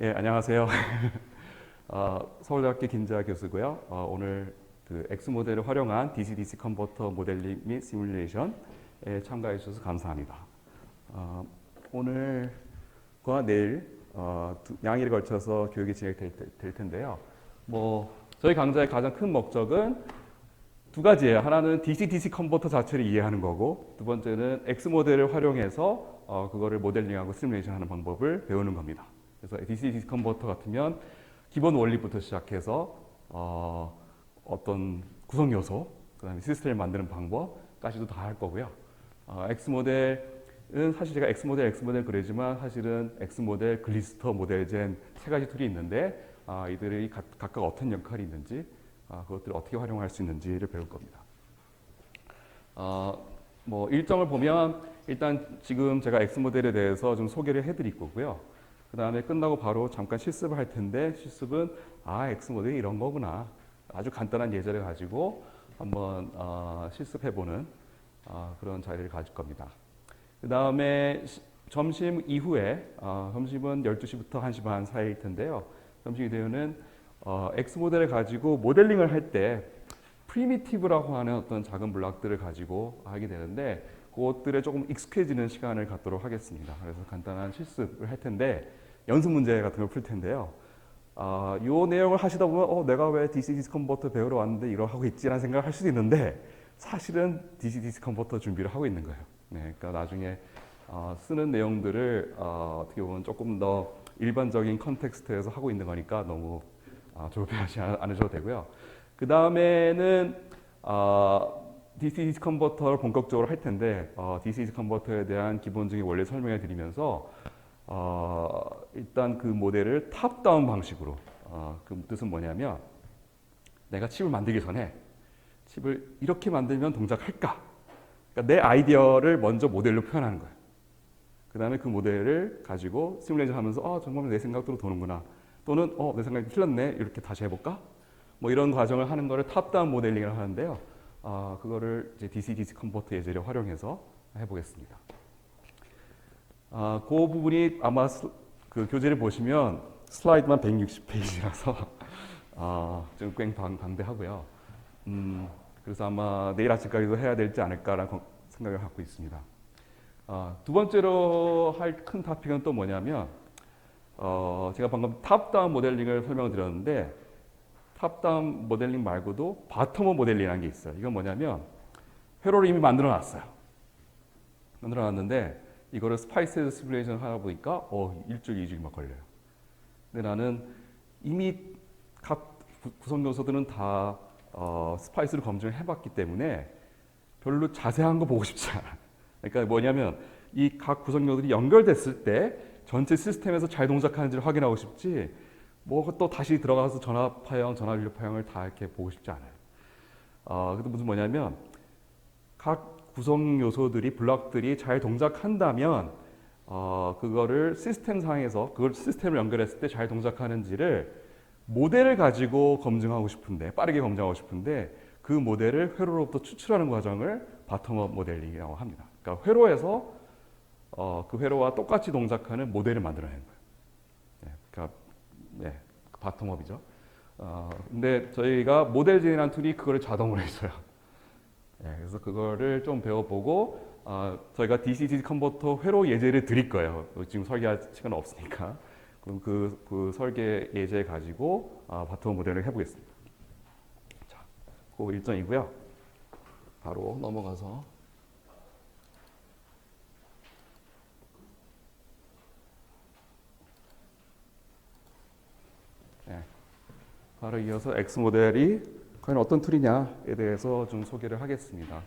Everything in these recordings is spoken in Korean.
예, 안녕하세요. 서울대학교 김재하 교수고요. 오늘 그 X 모델을 활용한 DC-DC 컨버터 모델링 및 시뮬레이션에 참가해 주셔서 감사합니다. 오늘과 내일 양일에 걸쳐서 교육이 진행될 텐데요. 저희 강좌의 가장 큰 목적은 두 가지예요. 하나는 DC-DC 컨버터 자체를 이해하는 거고, 두 번째는 X 모델을 활용해서 그거를 모델링하고 시뮬레이션하는 방법을 배우는 겁니다. 그래서 DC-DC 컨버터 같으면 기본 원리부터 시작해서 어떤 구성 요소, 그다음에 시스템을 만드는 방법까지도 다 할 거고요. X 모델은 사실 제가 X 모델 그러지만 사실은 X 모델, 글리스터, 모델젠 세 가지 툴이 있는데 이들이 각각 어떤 역할이 있는지, 그것들을 어떻게 활용할 수 있는지를 배울 겁니다. 일정을 보면 일단 지금 제가 X 모델에 대해서 좀 소개를 해드릴 거고요. 그 다음에 끝나고 바로 잠깐 실습을 할 텐데, 실습은 X 모델이 이런 거구나, 아주 간단한 예제를 가지고 한번 실습해보는 그런 자리를 가질 겁니다. 그 다음에 점심 이후에 점심은 12시부터 1시 반 사이일 텐데요. 점심 이후에는 X 모델을 가지고 모델링을 할 때 프리미티브라고 하는 어떤 작은 블록들을 가지고 하게 되는데, 그것들에 조금 익숙해지는 시간을 갖도록 하겠습니다. 그래서 간단한 실습을 할 텐데, 연습 문제 같은 걸 풀 텐데요. 이 내용을 하시다 보면 내가 왜 DC-DC 컨버터 배우러 왔는데 이걸 하고 있지라는 생각을 할 수도 있는데, 사실은 DC-DC 컨버터 준비를 하고 있는 거예요. 네, 그러니까 나중에 쓰는 내용들을 어떻게 보면 조금 더 일반적인 컨텍스트에서 하고 있는 거니까 너무 조급해하지 않으셔도 되고요. 그 다음에는 DC-DC 컨버터를 본격적으로 할 텐데, DC-DC 컨버터에 대한 기본적인 원리 설명해 드리면서 일단 그 모델을 탑다운 방식으로, 그 뜻은 뭐냐면 내가 칩을 만들기 전에 칩을 이렇게 만들면 동작할까? 그러니까 내 아이디어를 먼저 모델로 표현하는 거예요. 그 다음에 그 모델을 가지고 시뮬레이션 하면서 정말 내 생각대로 도는구나, 또는 내 생각이 틀렸네, 이렇게 다시 해볼까? 이런 과정을 하는 거를 탑다운 모델링을 하는데요. 그거를 이제 DC-DC 컨버터 예제를 활용해서 해보겠습니다. 그 부분이 아마 그 교재를 보시면 슬라이드만 160페이지라서 좀 꽤 방대하고요. 그래서 아마 내일 아침까지도 해야 되지 않을까라는 생각을 갖고 있습니다. 두 번째로 할 큰 토픽은 또 뭐냐면, 제가 방금 탑다운 모델링을 설명을 드렸는데, 탑다운 모델링 말고도 바텀업 모델링이라는 게 있어요. 이건 뭐냐면, 회로를 이미 만들어 놨어요. 만들어 놨는데 이거를 스파이스에서 시뮬레이션 하다 보니까 일주일, 이주일 막 걸려요. 근데 나는 이미 각 구성 요소들은 다 스파이스를 검증을 해봤기 때문에 별로 자세한 거 보고 싶지 않아. 그러니까 뭐냐면, 이 각 구성 요소들이 연결됐을 때 전체 시스템에서 잘 동작하는지를 확인하고 싶지, 또 다시 들어가서 전압 파형, 전압 인력 파형을 다 이렇게 보고 싶지 않아요. 그게 무슨 뭐냐면, 각 구성 요소들이, 블록들이 잘 동작한다면 그거를 시스템 상에서 그걸 시스템을 연결했을 때 잘 동작하는지를 모델을 가지고 검증하고 싶은데, 빠르게 검증하고 싶은데, 그 모델을 회로로부터 추출하는 과정을 바텀업 모델링이라고 합니다. 그러니까 회로에서 그 회로와 똑같이 동작하는 모델을 만들어내는 거예요. 네, 그러니까 바텀업이죠. 근데 저희가 모델진이라는 툴이 그거를 자동으로 해줘요. 그래서 그거를 좀 배워보고, 저희가 DC-DC 컨버터 회로 예제를 드릴 거예요. 지금 설계할 시간은 없으니까. 그럼 그 설계 예제 가지고 바텀 모델을 해보겠습니다. 자, 그 일정이고요. 바로 넘어가서 바로 이어서 X 모델이 과연 어떤 툴이냐에 대해서 좀 소개를 하겠습니다.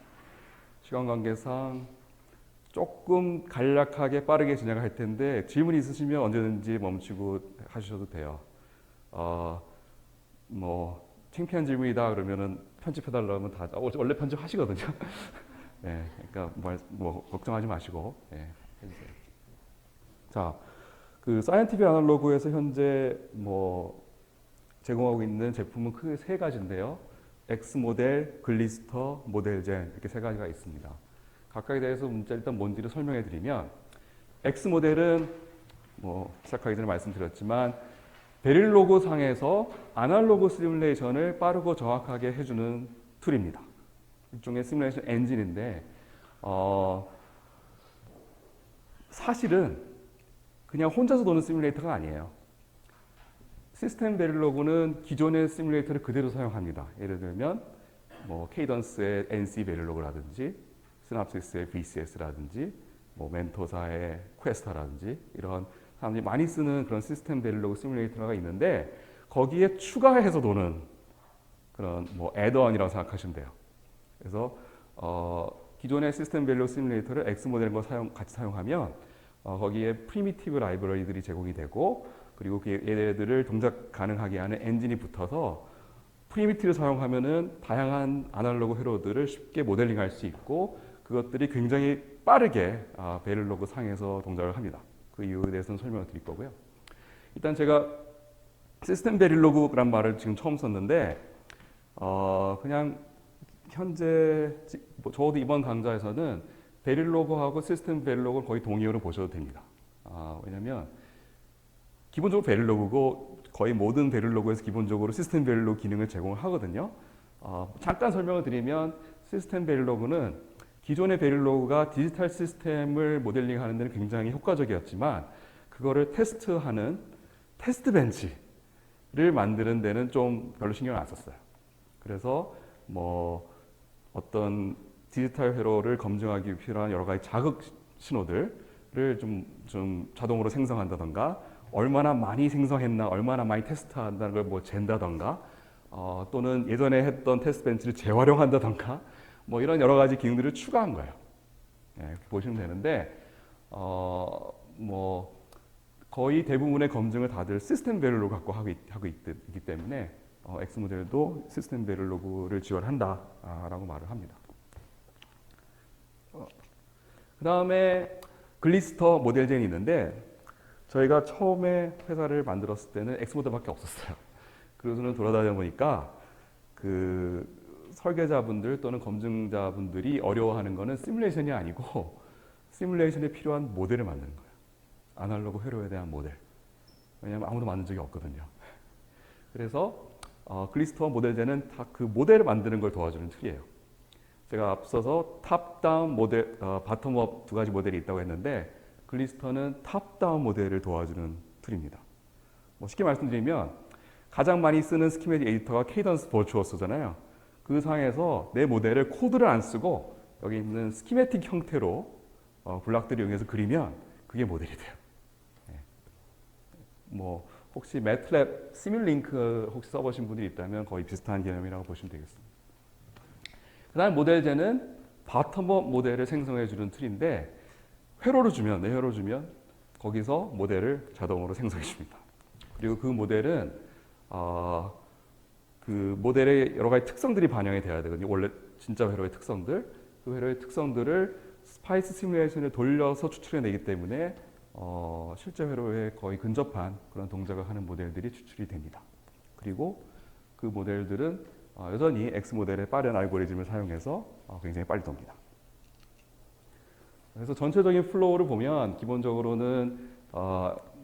시간 관계상 조금 간략하게 빠르게 진행할 텐데, 질문 있으시면 언제든지 멈추고 하셔도 돼요. 창피한 질문이다 그러면은 편집해달라면 다 원래 편집하시거든요. 그러니까 걱정하지 마시고 해주세요. 자, 그 사이언티픽 아날로그에서 현재 제공하고 있는 제품은 크게 세 가지인데요. X 모델, 글리스터, 모델젠, 이렇게 세 가지가 있습니다. 각각에 대해서 일단 뭔지를 설명해 드리면, X 모델은 뭐 시작하기 전에 말씀드렸지만 베릴로그 상에서 아날로그 시뮬레이션을 빠르고 정확하게 해주는 툴입니다. 일종의 시뮬레이션 엔진인데 사실은 그냥 혼자서 도는 시뮬레이터가 아니에요. 시스템 베릴로그는 기존의 시뮬레이터를 그대로 사용합니다. 예를 들면 뭐 케이던스의 NC 베릴로그라든지 시납시스의 VCS라든지 뭐 멘토사의 퀘스타라든지 이런 사람들이 많이 쓰는 그런 시스템 베릴로그 시뮬레이터가 있는데 거기에 추가해서 도는 그런 뭐 애드언이라고 생각하시면 돼요. 그래서 기존의 시스템 베릴로그 시뮬레이터를 X 모델과 같이 사용하면 거기에 프리미티브 라이브러리들이 제공이 되고 그리고 그 얘네들을 동작 가능하게 하는 엔진이 붙어서 프리미티를 사용하면은 다양한 아날로그 회로들을 쉽게 모델링할 수 있고 그것들이 굉장히 빠르게 베릴로그 상에서 동작을 합니다. 그 이유에 대해서는 설명을 드릴 거고요. 일단 제가 시스템 베릴로그란 말을 지금 처음 썼는데 그냥 현재 적어도 이번 강좌에서는 베릴로그하고 시스템 베릴로그를 거의 동의어로 보셔도 됩니다. 왜냐하면 기본적으로 베릴로그고 거의 모든 베릴로그에서 기본적으로 시스템 베릴로그 기능을 제공을 하거든요. 잠깐 설명을 드리면 시스템 베릴로그는 기존의 베릴로그가 디지털 시스템을 모델링하는 데는 굉장히 효과적이었지만 그거를 테스트하는 테스트 벤치를 만드는 데는 좀 별로 신경을 안 썼어요. 그래서 뭐 어떤 디지털 회로를 검증하기 필요한 여러 가지 자극 신호들을 좀 자동으로 생성한다던가 얼마나 많이 생성했나 얼마나 많이 테스트한다는 걸 뭐 잰다던가 또는 예전에 했던 테스트 벤치를 재활용한다던가 뭐 이런 여러 가지 기능들을 추가한 거예요. 네, 이렇게 보시면 되는데 뭐 거의 대부분의 검증을 다들 시스템 베릴로그 갖고 하고 있기 때문에 X 모델도 시스템 베릴로그를 지원한다라고 말을 합니다. 그 다음에 글리스터 모델젠이 있는데 저희가 처음에 회사를 만들었을 때는 X 모델밖에 없었어요. 그래서는 돌아다녀 보니까 그 설계자분들 또는 검증자분들이 어려워하는 거는 시뮬레이션이 아니고 시뮬레이션에 필요한 모델을 만드는 거예요. 아날로그 회로에 대한 모델. 왜냐하면 아무도 만든 적이 없거든요. 그래서 글리스터 모델젠은 다 그 모델을 만드는 걸 도와주는 툴이에요. 제가 앞서서 탑다운 모델, 바텀업 두 가지 모델이 있다고 했는데 글리스터는 탑다운 모델을 도와주는 툴입니다. 뭐 쉽게 말씀드리면 가장 많이 쓰는 스키매틱 에디터가 케이던스 버추어스잖아요. 그 상에서 내 모델을 코드를 안 쓰고 여기 있는 스키매틱 형태로 블락들을 이용해서 그리면 그게 모델이 돼요. 네. 뭐 혹시 매트랩 시뮬링크 혹시 써보신 분들이 있다면 거의 비슷한 개념이라고 보시면 되겠습니다. 그 다음 모델젠은 바텀업 모델을 생성해주는 툴인데 회로를 주면, 내 회로 주면 거기서 모델을 자동으로 생성해줍니다. 그리고 그 모델은 그 모델의 여러 가지 특성들이 반영이 돼야 되거든요. 원래 진짜 회로의 특성들, 그 회로의 특성들을 스파이스 시뮬레이션을 돌려서 추출해내기 때문에 실제 회로에 거의 근접한 그런 동작을 하는 모델들이 추출이 됩니다. 그리고 그 모델들은 여전히 X 모델의 빠른 알고리즘을 사용해서 굉장히 빨리 돕니다. 그래서 전체적인 플로우를 보면 기본적으로는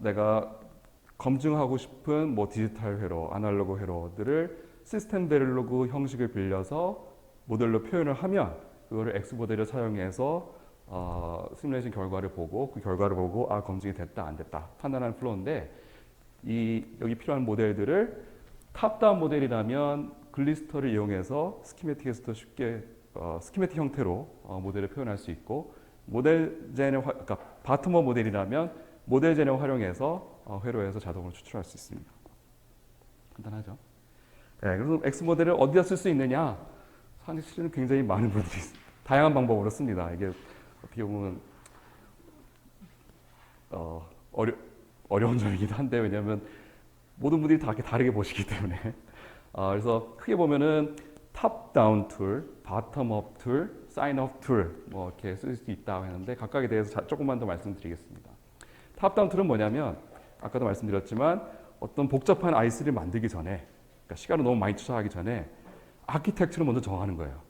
내가 검증하고 싶은 뭐 디지털 회로, 아날로그 회로들을 시스템 베릴로그 형식을 빌려서 모델로 표현을 하면 그거를 X 모델을 사용해서 시뮬레이션 결과를 보고 그 결과를 보고 검증이 됐다 안 됐다 판단하는 플로우인데 여기 필요한 모델들을 탑다운 모델이라면 글리스터를 이용해서 스키매틱에서도 쉽게 스키매틱 형태로 모델을 표현할 수 있고 그러니까 바텀업 모델이라면 모델젠을 활용해서 회로에서 자동으로 추출할 수 있습니다. 간단하죠? 네, 그래서 X 모델을 어디다 쓸 수 있느냐? 사실은 굉장히 많은 분들이 다양한 방법으로 씁니다. 이게 어떻게 보면 어려운 점이기도 한데 왜냐하면 모든 분들이 다 이렇게 다르게 보시기 때문에 그래서 크게 보면은 탑다운 툴, 바텀업 툴, 사인업 툴 뭐 이렇게 쓸 수 있다고 했는데 각각에 대해서 조금만 더 말씀드리겠습니다. 탑다운 툴은 뭐냐면 아까도 말씀드렸지만 어떤 복잡한 IC를 만들기 전에 그러니까 시간을 너무 많이 투자하기 전에 아키텍처를 먼저 정하는 거예요.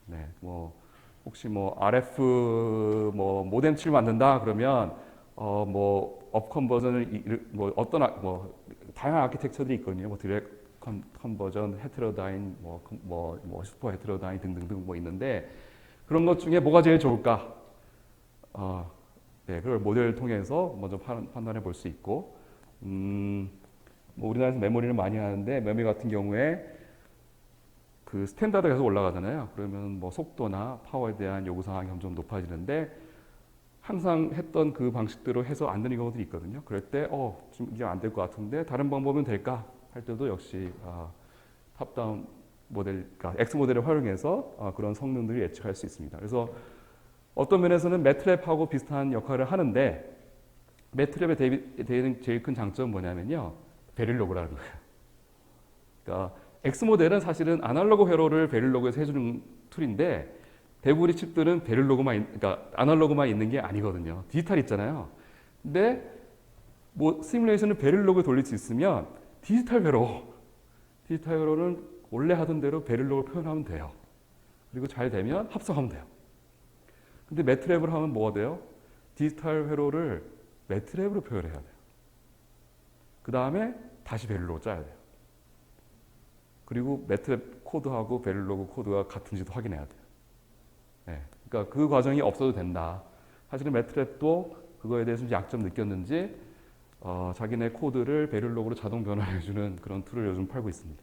네, 뭐 혹시 뭐 RF 뭐 모뎀 칩을 만든다 그러면 뭐 업 컨버전을 뭐 어떤 다양한 아키텍처들이 있거든요. 뭐 디렉 컨버전, 헤테로다인, 슈퍼 헤테로다인 등등등 뭐 있는데 그런 것 중에 뭐가 제일 좋을까? 네, 그걸 모델을 통해서 먼저 판단해 볼 수 있고, 뭐 우리나라에서 메모리를 많이 하는데 메모리 같은 경우에 그 스탠다드가 계속 올라가잖아요. 그러면 뭐 속도나 파워에 대한 요구 사항이 점점 높아지는데 항상 했던 그 방식대로 해서 안 되는 경우들이 있거든요. 그럴 때 좀 이게 안 될 것 같은데 다른 방법은 될까 할 때도 역시 탑다운 모델, 그러니까 X 모델을 활용해서 그런 성능들을 예측할 수 있습니다. 그래서 어떤 면에서는 매트랩하고 비슷한 역할을 하는데 매트랩의 대는 제일 큰 장점은 뭐냐면요, 베릴로그라는 거예요. 그러니까 X 모델은 사실은 아날로그 회로를 베릴로그에서 해주는 툴인데 대부분의 칩들은 그러니까 아날로그만 있는 게 아니거든요. 디지털 있잖아요. 근데 뭐 시뮬레이션을 베릴로그에 돌릴 수 있으면 디지털 회로는 원래 하던 대로 베릴로그를 표현하면 돼요. 그리고 잘 되면 합성하면 돼요. 근데 매트랩을 하면 뭐가 돼요? 디지털 회로를 매트랩으로 표현해야 돼요. 그 다음에 다시 베릴로그 짜야 돼요. 그리고 매트랩 코드하고 베릴로그 코드가 같은지도 확인해야 돼요. 네, 그러니까 그 과정이 없어도 된다. 사실은 매트랩도 그거에 대해서 약점 느꼈는지 자기네 코드를 베릴로그로 자동 변환해주는 그런 툴을 요즘 팔고 있습니다.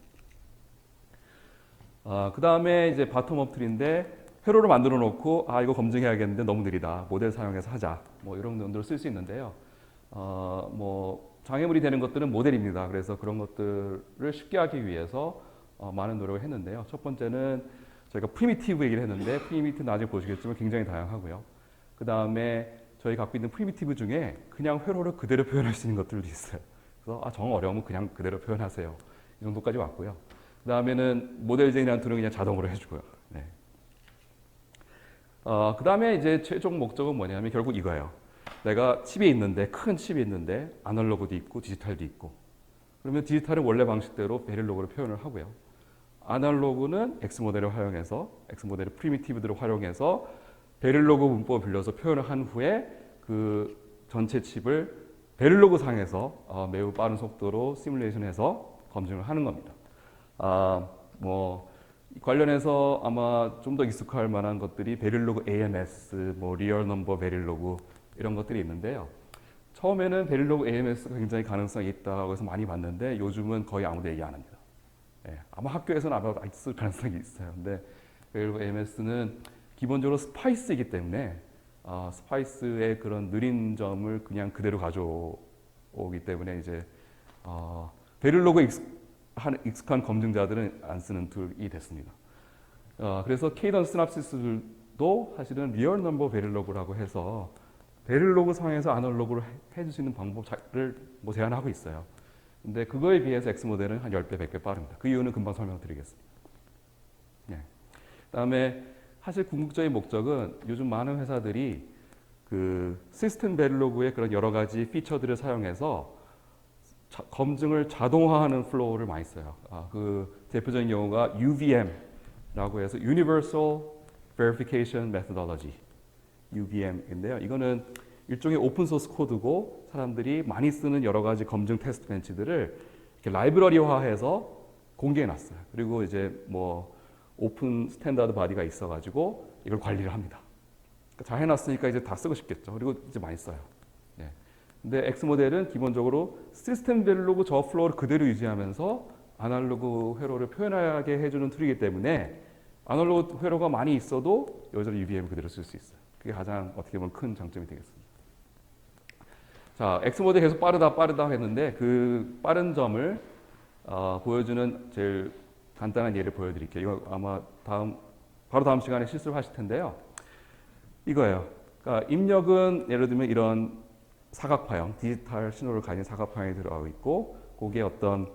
그 다음에 이제 바텀업 툴인데 회로를 만들어 놓고 이거 검증해야겠는데 너무 느리다. 모델 사용해서 하자. 뭐 이런 정도로 쓸 수 있는데요. 뭐 장애물이 되는 것들은 모델입니다. 그래서 그런 것들을 쉽게 하기 위해서 많은 노력을 했는데요. 첫 번째는 저희가 프리미티브 얘기를 했는데 프리미티브 나중에 보시겠지만 굉장히 다양하고요. 그 다음에 저희 갖고 있는 프리미티브 중에 그냥 회로를 그대로 표현할 수 있는 것들도 있어요. 그래서 정 어려우면 그냥 그대로 표현하세요. 이 정도까지 왔고요. 그 다음에는 모델제이라는 툴은 그냥 자동으로 해주고요. 네. 그 다음에 이제 최종 목적은 뭐냐면 결국 이거예요. 내가 칩이 있는데, 큰 칩이 있는데 아날로그도 있고 디지털도 있고, 그러면 디지털은 원래 방식대로 베릴로그로 표현을 하고요. 아날로그는 X 모델을 활용해서, X 모델의 프리미티브들을 활용해서 베릴로그 문법을 빌려서 표현을 한 후에 그 전체 칩을 베릴로그 상에서 매우 빠른 속도로 시뮬레이션해서 검증을 하는 겁니다. 뭐 관련해서 아마 좀 더 익숙할 만한 것들이 베릴로그 AMS, 뭐 리얼 넘버 베릴로그 이런 것들이 있는데요. 처음에는 베릴로그 AMS가 굉장히 가능성이 있다고 해서 많이 봤는데 요즘은 거의 아무도 얘기 안 합니다. 네, 아마 학교에서는 아마 있을 가능성이 있어요. 근데 베릴로그 AMS는 기본적으로 스파이스이기 때문에 스파이스의 그런 느린 점을 그냥 그대로 가져오기 때문에 이제 베릴로그에 익숙한 검증자들은 안 쓰는 툴이 됐습니다. 그래서 케이던스 시납시스들도 사실은 리얼 넘버 베릴로그라고 해서 베릴로그 상에서 아날로그를 해줄 수 있는 방법을 뭐 제안하고 있어요. 근데 그거에 비해서 X 모델은 한 10배, 100배 빠릅니다. 그 이유는 금방 설명드리겠습니다. 네. 그다음에 사실 궁극적인 목적은 요즘 많은 회사들이 그 시스템 베릴로그의 그런 여러 가지 피처들을 사용해서 검증을 자동화하는 플로우를 많이 써요. 그 대표적인 경우가 UVM라고 해서 Universal Verification Methodology, UVM인데요. 이거는 일종의 오픈 소스 코드고 사람들이 많이 쓰는 여러 가지 검증 테스트 벤치들을 이렇게 라이브러리화해서 공개해 놨어요. 그리고 이제 뭐 오픈 스탠다드 바디가 있어가지고 이걸 관리를 합니다. 그러니까 잘 해놨으니까 이제 다 쓰고 싶겠죠. 그리고 이제 많이 써요. 네. 근데 X 모델은 기본적으로 시스템 베릴로그 저 플로우를 그대로 유지하면서 아날로그 회로를 표현하게 해주는 툴이기 때문에 아날로그 회로가 많이 있어도 여전히 UVM 그대로 쓸 수 있어요. 그게 가장 어떻게 보면 큰 장점이 되겠습니다. 자, X 모델 계속 빠르다 했는데 그 빠른 점을 보여주는 제일 간단한 예를 보여드릴게요. 이거 아마 바로 다음 시간에 실습을 하실 텐데요. 이거예요. 그러니까 입력은 예를 들면 이런 사각파형, 디지털 신호를 가진 사각파형이 들어가고 있고, 거기에 어떤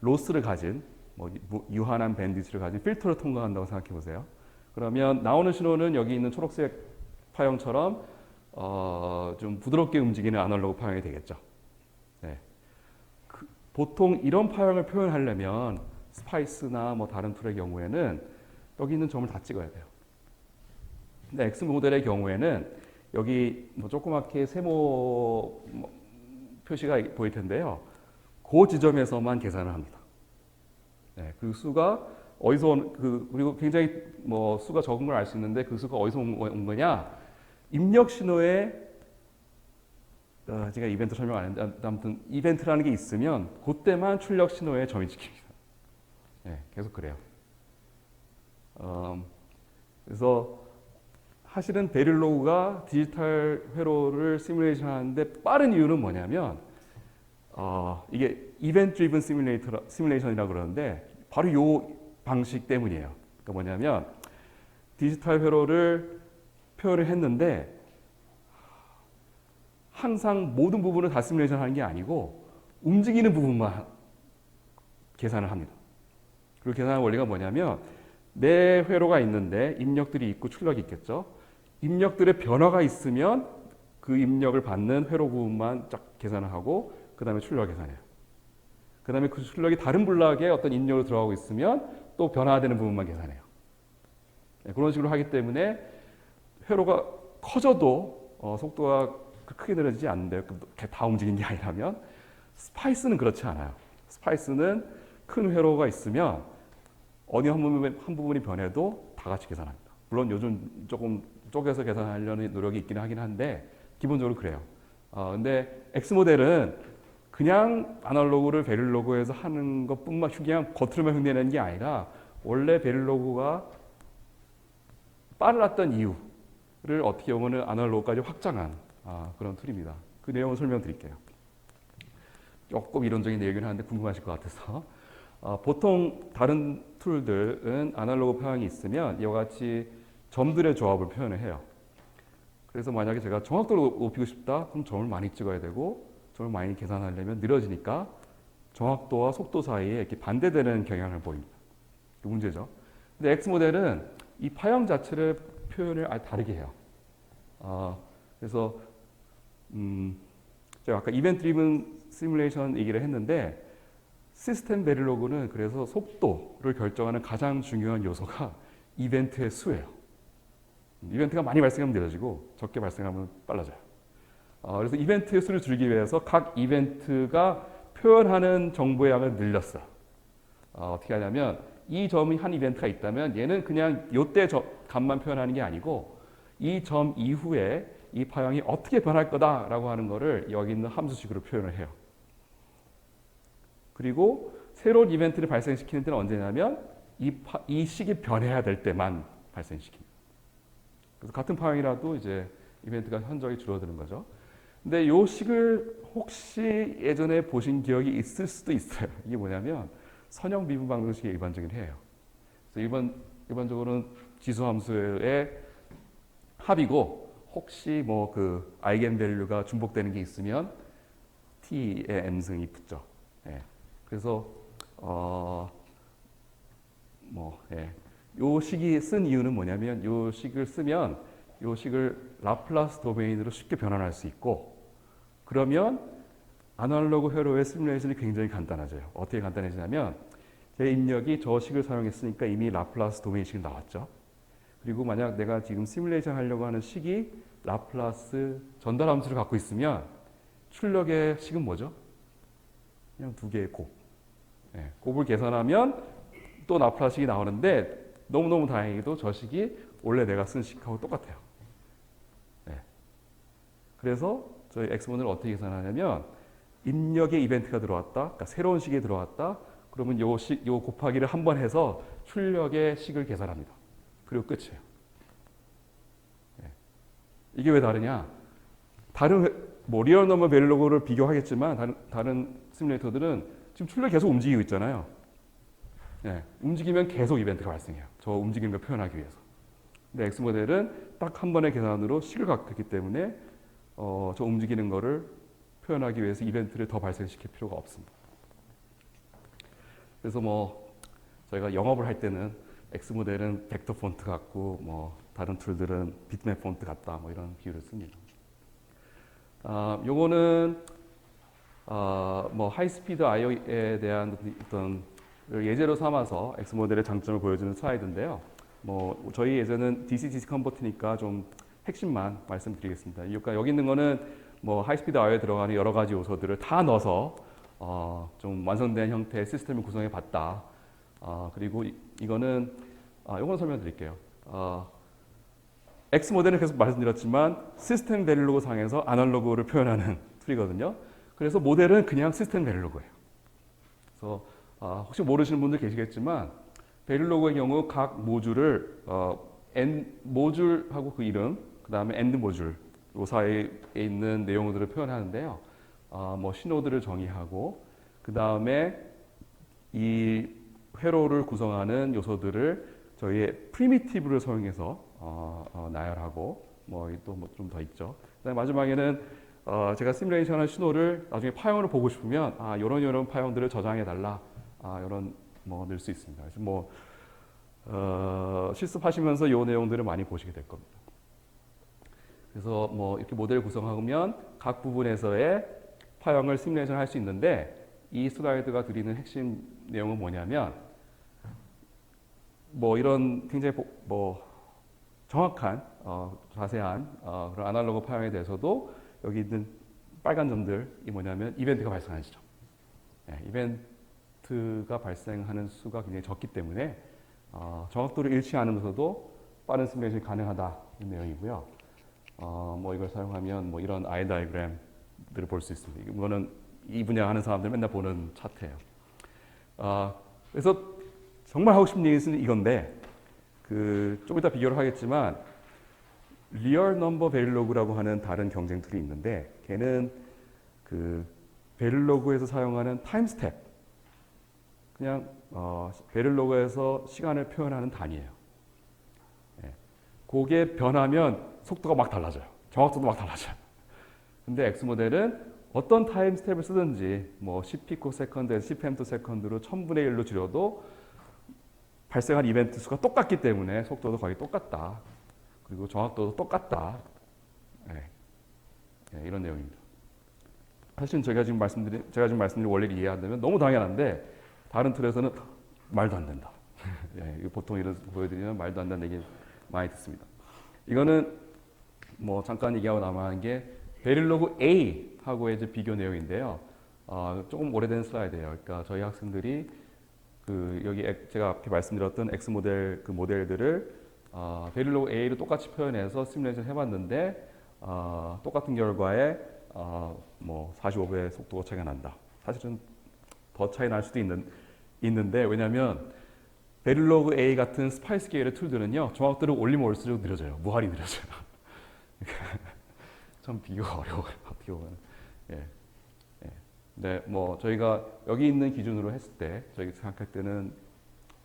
로스를 가진, 뭐 유한한 밴드위치를 가진 필터를 통과한다고 생각해 보세요. 그러면 나오는 신호는 여기 있는 초록색 파형처럼 좀 부드럽게 움직이는 아날로그 파형이 되겠죠. 네. 보통 이런 파형을 표현하려면 스파이스나 뭐 다른 툴의 경우에는 여기 있는 점을 다 찍어야 돼요. 근데 X 모델의 경우에는 여기 뭐 조그맣게 세모 표시가 보일 텐데요. 그 지점에서만 계산을 합니다. 네, 그 수가 어디서 그리고 굉장히 뭐 수가 적은 걸 알 수 있는데 그 수가 어디서 온 거냐? 입력 신호에 제가 이벤트 설명 안 했는데 아무튼 이벤트라는 게 있으면 그때만 출력 신호에 점입시킵니다. 네, 계속 그래요. 그래서 사실은 베릴로그가 디지털 회로를 시뮬레이션 하는데 빠른 이유는 뭐냐면 이게 이벤트 드리븐 시뮬레이션이라고 그러는데 바로 이 방식 때문이에요. 그러니까 뭐냐면 디지털 회로를 표현을 했는데 항상 모든 부분을 다 시뮬레이션 하는 게 아니고 움직이는 부분만 계산을 합니다. 그리고 계산하는 원리가 뭐냐면 내 회로가 있는데 입력들이 있고 출력이 있겠죠. 입력들의 변화가 있으면 그 입력을 받는 회로 부분만 쫙 계산을 하고 그 다음에 출력 계산해요. 그 다음에 그 출력이 다른 블락에 어떤 입력으로 들어가고 있으면 또 변화되는 부분만 계산해요. 네, 그런 식으로 하기 때문에 회로가 커져도 속도가 크게 늘어지지 않는데요. 다 움직이는 게 아니라면 스파이스는 그렇지 않아요. 스파이스는 큰 회로가 있으면 어느 한 부분이 변해도 다 같이 계산합니다. 물론 요즘 조금 쪼개서 계산하려는 노력이 있긴 하긴 한데 기본적으로 그래요. 근데 X모델은 그냥 아날로그를 베릴로그에서 하는 것뿐만 그냥 겉으로만 흉내내는 게 아니라 원래 베릴로그가 빨랐던 이유를 어떻게 보면 아날로그까지 확장한 그런 툴입니다. 그 내용을 설명드릴게요. 조금 이론적인 내용이긴 하는데 궁금하실 것 같아서 보통 다른 툴들은 아날로그 표현이 있으면 이와 같이 점들의 조합을 표현을 해요. 그래서 만약에 제가 정확도를 높이고 싶다 그럼 점을 많이 찍어야 되고 점을 많이 계산하려면 느려지니까 정확도와 속도 사이에 이렇게 반대되는 경향을 보입니다. 그 문제죠. 근데 X모델은 이 파형 자체를 표현을 아주 다르게 해요. 그래서 제가 아까 이벤트 드리븐 시뮬레이션 얘기를 했는데 시스템 베릴로그는 그래서 속도를 결정하는 가장 중요한 요소가 이벤트의 수예요. 이벤트가 많이 발생하면 느려지고 적게 발생하면 빨라져요. 그래서 이벤트의 수를 줄이기 위해서 각 이벤트가 표현하는 정보의 양을 늘렸어요. 어떻게 하냐면 이 점이 한 이벤트가 있다면 얘는 그냥 이때 값만 표현하는 게 아니고 이 점 이후에 이 파형이 어떻게 변할 거다라고 하는 거를 여기 있는 함수식으로 표현을 해요. 그리고 새로운 이벤트를 발생시키는 때는 언제냐면 이 식이 변해야 될 때만 발생시킵니다. 그래서 같은 파형이라도 이제 이벤트가 현저히 줄어드는 거죠. 근데 이 식을 혹시 예전에 보신 기억이 있을 수도 있어요. 이게 뭐냐면 선형 미분 방정식의 일반적인 해예요. 그래서 일반적으로는 지수함수의 합이고 혹시 뭐 그 아이겐 밸류가 중복되는 게 있으면 t의 n승이 붙죠. 예. 그래서 요 식이 쓴 이유는 뭐냐면 요 식을 쓰면 요 식을 라플라스 도메인으로 쉽게 변환할 수 있고 그러면 아날로그 회로의 시뮬레이션이 굉장히 간단해져요. 어떻게 간단해지냐면 제 입력이 저 식을 사용했으니까 이미 라플라스 도메인식이 나왔죠. 그리고 만약 내가 지금 시뮬레이션 하려고 하는 식이 라플라스 전달 함수를 갖고 있으면 출력의 식은 뭐죠? 그냥 두 개의 곱. 네, 곱을 계산하면 또 라플라스 식이 나오는데 너무너무 다행히도 저 식이 원래 내가 쓴 식하고 똑같아요. 네. 그래서 저희 X모델을 어떻게 계산하냐면 입력의 이벤트가 들어왔다. 그러니까 새로운 식이 들어왔다. 그러면 요 곱하기를 한 번 해서 출력의 식을 계산합니다. 그리고 끝이에요. 네. 이게 왜 다르냐? 다른 리얼 넘버 베릴로그를 비교하겠지만 다른 시뮬레이터들은 지금 출력이 계속 움직이고 있잖아요. 네. 움직이면 계속 이벤트가 발생해요. 저 움직이는 걸 표현하기 위해서. 근데 X모델은 딱 한 번의 계산으로 식을 갖고 있기 때문에 저 움직이는 거를 표현하기 위해서 이벤트를 더 발생시킬 필요가 없습니다. 그래서 저희가 영업을 할 때는 X모델은 벡터 폰트 같고 다른 툴들은 비트맵 폰트 같다 이런 비유를 씁니다. 요거는 하이스피드 I/O에 대한 어떤 예제로 삼아서 X모델의 장점을 보여주는 슬라이드인데요. 저희 예제는 DC-DC 컨버터니까 좀 핵심만 말씀드리겠습니다. 그러니까 여기 있는 거는 뭐 하이스피드 IO에 들어가는 여러 가지 요소들을 다 넣어서 좀 완성된 형태의 시스템을 구성해 봤다. 그리고 이거는 이건 설명드릴게요. X 모델은 계속 말씀드렸지만 시스템 베릴로그 상에서 아날로그를 표현하는 툴이거든요. 그래서 모델은 그냥 시스템 베릴로그예요. 그래서 혹시 모르시는 분들 계시겠지만 베릴로그의 경우 각 모듈을 N 모듈하고 그 이름, 그 다음에 엔드 모듈 요 사이에 있는 내용들을 표현하는데요. 뭐 신호들을 정의하고 그 다음에 이 회로를 구성하는 요소들을 저희의 프리미티브를 사용해서 나열하고 뭐 또 좀 더 있죠. 그다음에 마지막에는 제가 시뮬레이션한 신호를 나중에 파형으로 보고 싶으면 이런 파형들을 저장해 달라 이런 뭐 넣을 수 있습니다. 그래서 뭐 실습하시면서 이 내용들을 많이 보시게 될 겁니다. 그래서 뭐 이렇게 모델 구성하면 각 부분에서의 파형을 시뮬레이션 할 수 있는데 이 슬라이드가 드리는 핵심 내용은 뭐냐면 뭐 이런 굉장히 정확한 자세한 그런 아날로그 파형에 대해서도 여기 있는 빨간 점들이 뭐냐면 이벤트가 발생하는 시점. 이벤트가 발생하는 수가 굉장히 적기 때문에 정확도를 잃지 않으면서도 빠른 시뮬레이션이 가능하다 이 내용이고요. 뭐 이걸 사용하면 뭐 이런 아이 다이그램들을 볼 수 있습니다. 이거는 이 분야 하는 사람들 맨날 보는 차트예요. 그래서 정말 하고 싶은 얘기는 이건데 좀 이따 비교를 하겠지만 리얼 넘버 베릴로그라고 하는 다른 경쟁 툴이 있는데 걔는 베릴로그에서 사용하는 타임 스텝 그냥 베릴로그에서 시간을 표현하는 단위예요. 그게 변하면 속도가 막 달라져요. 정확도도 막 달라져요. 근데 X 모델은 어떤 타임 스텝을 쓰든지 뭐 10피코세컨드에서 10펜토세컨드로 1000분의 1로 줄여도 발생한 이벤트 수가 똑같기 때문에 속도도 거의 똑같다. 그리고 정확도도 똑같다. 이런 내용입니다. 사실은 제가 지금 말씀드린 원리를 이해한다면 너무 당연한데 다른 툴에서는 말도 안 된다. 보통 이런 보여드리면 말도 안 된다는 얘기 많이 듣습니다. 이거는 뭐 잠깐 얘기하고 남아한 게 베릴로그 A하고의 이제 비교 내용인데요. 조금 오래된 슬라이드예요. 그러니까 저희 학생들이 여기 제가 앞에 말씀드렸던 X 모델 모델들을 베릴로그 A를 똑같이 표현해서 시뮬레이션 해봤는데 똑같은 결과에 뭐 45배 속도가 차이가 난다. 사실은 더 차이 날 수도 있는데 왜냐하면 베릴로그 A 같은 스파이스 계열의 툴들은요 정확도를 올리면 올수록 느려져요. 무한히 느려져요. 참 비교가 어려워요. 비교는. 네, 뭐 저희가 여기 있는 기준으로 했을 때 저희가 생각할 때는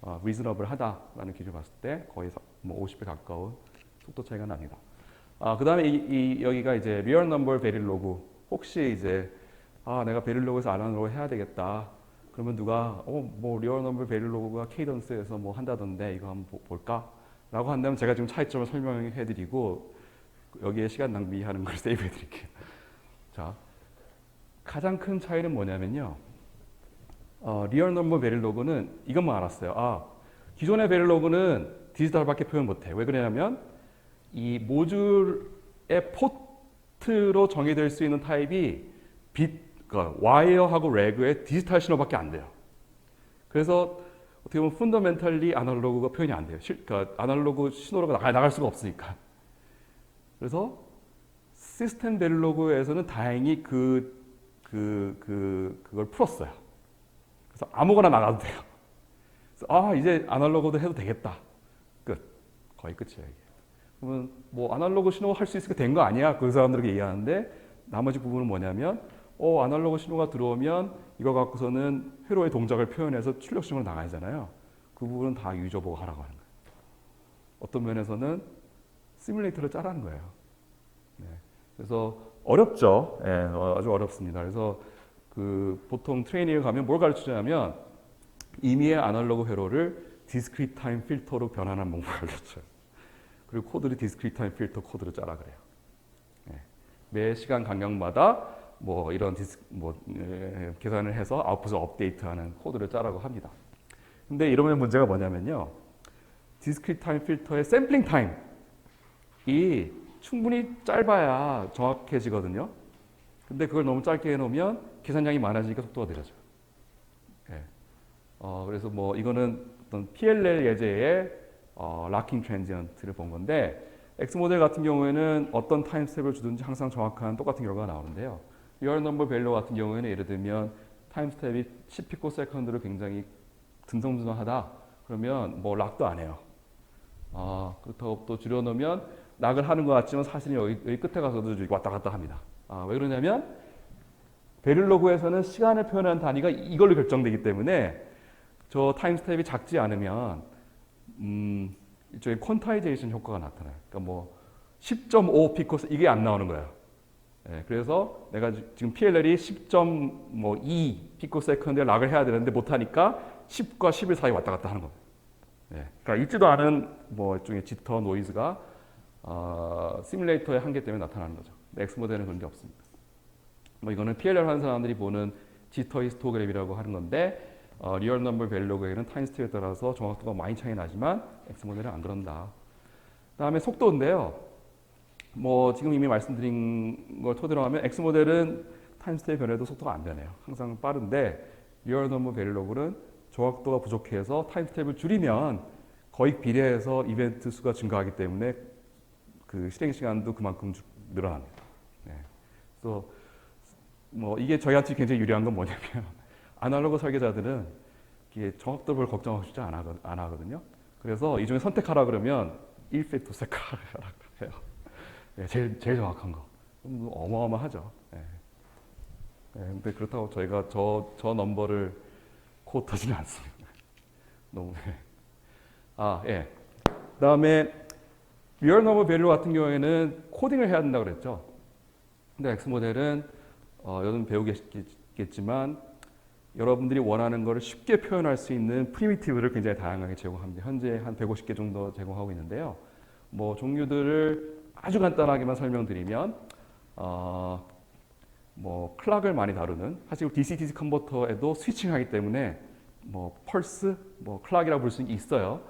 reasonable 하다라는 기준을 봤을 때 거의 뭐 50배 가까운 속도 차이가 납니다. 그 다음에 여기가 이제 real number 베릴로그. 혹시 이제 내가 베릴로그에서 아날로그 해야 되겠다. 그러면 누가 뭐 리얼 넘버 베릴로그가 케이던스에서 뭐 한다던데 이거 한번 볼까? 라고 한다면 제가 지금 차이점을 설명해 드리고 여기에 시간 낭비하는 걸 세이브해 드릴게요. 자, 가장 큰 차이는 뭐냐면요. 리얼 넘버 베릴로그는 이것만 알았어요. 기존의 베릴로그는 디지털밖에 표현 못해. 왜 그러냐면 이 모듈의 포트로 정의될 수 있는 타입이 그러니까 와이어하고 레그의 디지털 신호밖에 안 돼요. 그래서 어떻게 보면 펀더멘탈리 아날로그가 표현이 안 돼요. 그러니까 아날로그 신호가 나갈 수가 없으니까. 그래서 시스템 베릴로그에서는 다행히 그걸 풀었어요. 그래서 아무거나 나가도 돼요. 그래서 이제 아날로그도 해도 되겠다. 끝. 거의 끝이에요. 이게. 그러면 뭐 아날로그 신호 할 수 있으니까 된 거 아니야? 그 사람들에게 얘기하는데 나머지 부분은 뭐냐면 아날로그 신호가 들어오면 이거 갖고서는 회로의 동작을 표현해서 출력 신호로 나가잖아요. 그 부분은 다 유저 보고 하라고 하는 거예요. 어떤 면에서는 시뮬레이터를 짜라는 거예요. 네. 그래서 어렵죠. 아주 어렵습니다. 그래서 보통 트레이닝을 가면 뭘 가르치냐면 임의의 아날로그 회로를 디스크리트 타임 필터로 변환하는 방법을 가르쳐요. 그리고 코드를 디스크리트 타임 필터 코드로 짜라 그래요. 매 시간 간격마다 뭐 이런 계산을 해서 아웃풋을 업데이트하는 코드를 짜라고 합니다. 근데 이러면 문제가 뭐냐면요. 디스크리트 타임 필터의 샘플링 타임이 충분히 짧아야 정확해지거든요. 근데 그걸 너무 짧게 해놓으면 계산량이 많아지니까 속도가 느려져요. 예. 그래서 뭐 이거는 어떤 PLL 예제의 락킹 트랜지언트를 본 건데 X 모델 같은 경우에는 어떤 타임 스텝을 주든지 항상 정확한 똑같은 결과가 나오는데요. 리얼 넘버 밸류 같은 경우에는 예를 들면 타임 스텝이 10피코 세컨드로 굉장히 듬성듬성하다. 그러면 뭐 락도 안 해요. 그렇다고 또 줄여놓으면 락을 하는 것 같지만 사실은 여기 끝에 가서도 왔다 갔다 합니다. 왜 그러냐면 베릴로그에서는 시간을 표현하는 단위가 이걸로 결정되기 때문에 저 타임 스텝이 작지 않으면 일종의 퀀타이제이션 효과가 나타나요. 그러니까 뭐 10.5 피코 이게 안 나오는 거예요. 예, 그래서 내가 지금 PLL이 10.2 피코 세컨드에 락을 해야 되는데 못하니까 10과 11 사이 왔다 갔다 하는 겁니다. 예, 그러니까 있지도 않은 뭐 일종의 지터 노이즈가 시뮬레이터의 한계 때문에 나타나는 거죠. X 모델은 그런 게 없습니다. 뭐 이거는 PLL 하는 사람들이 보는 지터 히스토그램이라고 하는 건데 리얼 넘버 밸류에는 타임 스텝에 따라서 정확도가 많이 차이 나지만 X 모델은 안 그런다. 그다음에 속도인데요. 뭐 지금 이미 말씀드린 걸 토대로 하면 X 모델은 타임 스텝 변해도 속도가 안 변해요. 항상 빠른데 리얼 넘버 밸류는 정확도가 부족해서 타임 스텝을 줄이면 거의 비례해서 이벤트 수가 증가하기 때문에 그 실행 시간도 그만큼 늘어납니다. 네. 그래서 뭐 이게 저희한테 굉장히 유리한 건 뭐냐면 아날로그 설계자들은 이게 정확도를 걱정하고 싶지 않 하거든요. 그래서 이 중에 선택하라 그러면 1팩토 세카라고 해요. 네, 제일 정확한 거. 어마어마하죠. 네. 네, 근데 그렇다고 저희가 저 넘버를 코트하지는 않습니다. 너무. 예. 그다음에 리얼 넘버 밸류 같은 경우에는 코딩을 해야 된다고 그랬죠. 근데 X 모델은 여러분 배우겠지만 여러분들이 원하는 것을 쉽게 표현할 수 있는 프리미티브를 굉장히 다양하게 제공합니다. 현재 한 150개 정도 제공하고 있는데요. 뭐 종류들을 아주 간단하게만 설명드리면 뭐 클락을 많이 다루는 사실 DC-DC 컨버터에도 스위칭하기 때문에 뭐 펄스, 뭐 클락이라고 부를 수 있어요.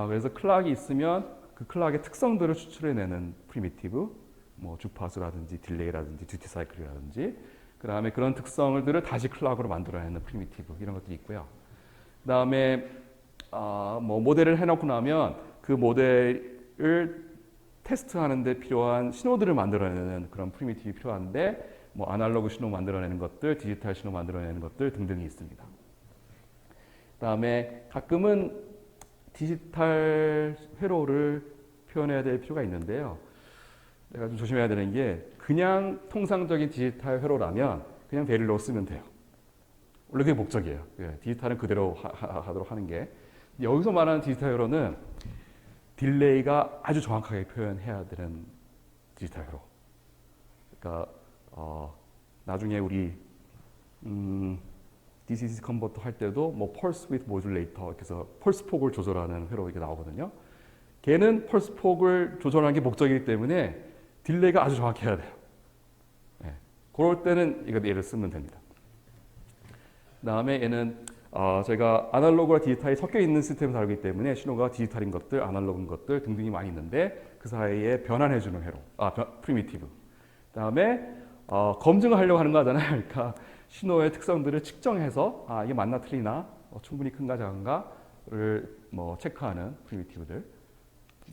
그래서 클락이 있으면 그 클락의 특성들을 추출해내는 프리미티브, 뭐 주파수라든지 딜레이라든지 듀티 사이클이라든지 그 다음에 그런 특성들을 다시 클락으로 만들어내는 프리미티브 이런 것들이 있고요. 그 다음에 뭐 모델을 해놓고 나면 그 모델을 테스트하는 데 필요한 신호들을 만들어내는 그런 프리미티브가 필요한데 뭐 아날로그 신호 만들어내는 것들, 디지털 신호 만들어내는 것들 등등이 있습니다. 그 다음에 가끔은 디지털 회로를 표현해야 될 필요가 있는데요. 내가 좀 조심해야 되는 게 그냥 통상적인 디지털 회로라면 그냥 베릴로 쓰면 돼요. 원래 그게 목적이에요. 디지털은 그대로 하도록 하는 게. 여기서 말하는 디지털 회로는 딜레이가 아주 정확하게 표현해야 되는 디지털 회로. 그러니까 나중에 우리 DC-DC 컨버터 할 때도 뭐 펄스 위드 모듈레이터 이렇게 해서 펄스 폭을 조절하는 회로 이렇게 나오거든요. 걔는 펄스 폭을 조절하는 게 목적이기 때문에 딜레이가 아주 정확해야 돼요. 네. 그럴 때는 이거 얘를 쓰면 됩니다. 그 다음에 얘는 저희가 아날로그와 디지털이 섞여 있는 시스템을 다루기 때문에 신호가 디지털인 것들, 아날로그인 것들 등등이 많이 있는데 그 사이에 변환해주는 회로, 프리미티브. 그 다음에 검증을 하려고 하는 거잖아요. 그러니까 신호의 특성들을 측정해서 이게 맞나 틀리나, 충분히 큰가 작은가를 뭐 체크하는 프리미티브들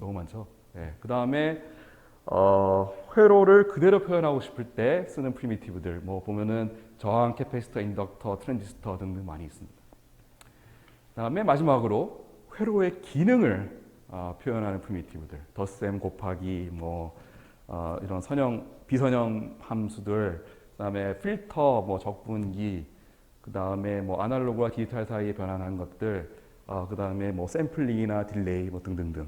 너무 많죠. 네. 그 다음에 회로를 그대로 표현하고 싶을 때 쓰는 프리미티브들 뭐 보면은 저항, 캐패시터, 인덕터, 트랜지스터 등등 많이 있습니다. 그다음에 마지막으로 회로의 기능을 표현하는 프리미티브들 덧셈 곱하기 뭐 이런 비선형 함수들 그다음에 필터 뭐 적분기 그다음에 뭐 아날로그와 디지털 사이에 변환한 것들 그다음에 뭐 샘플링이나 딜레이 뭐 등등등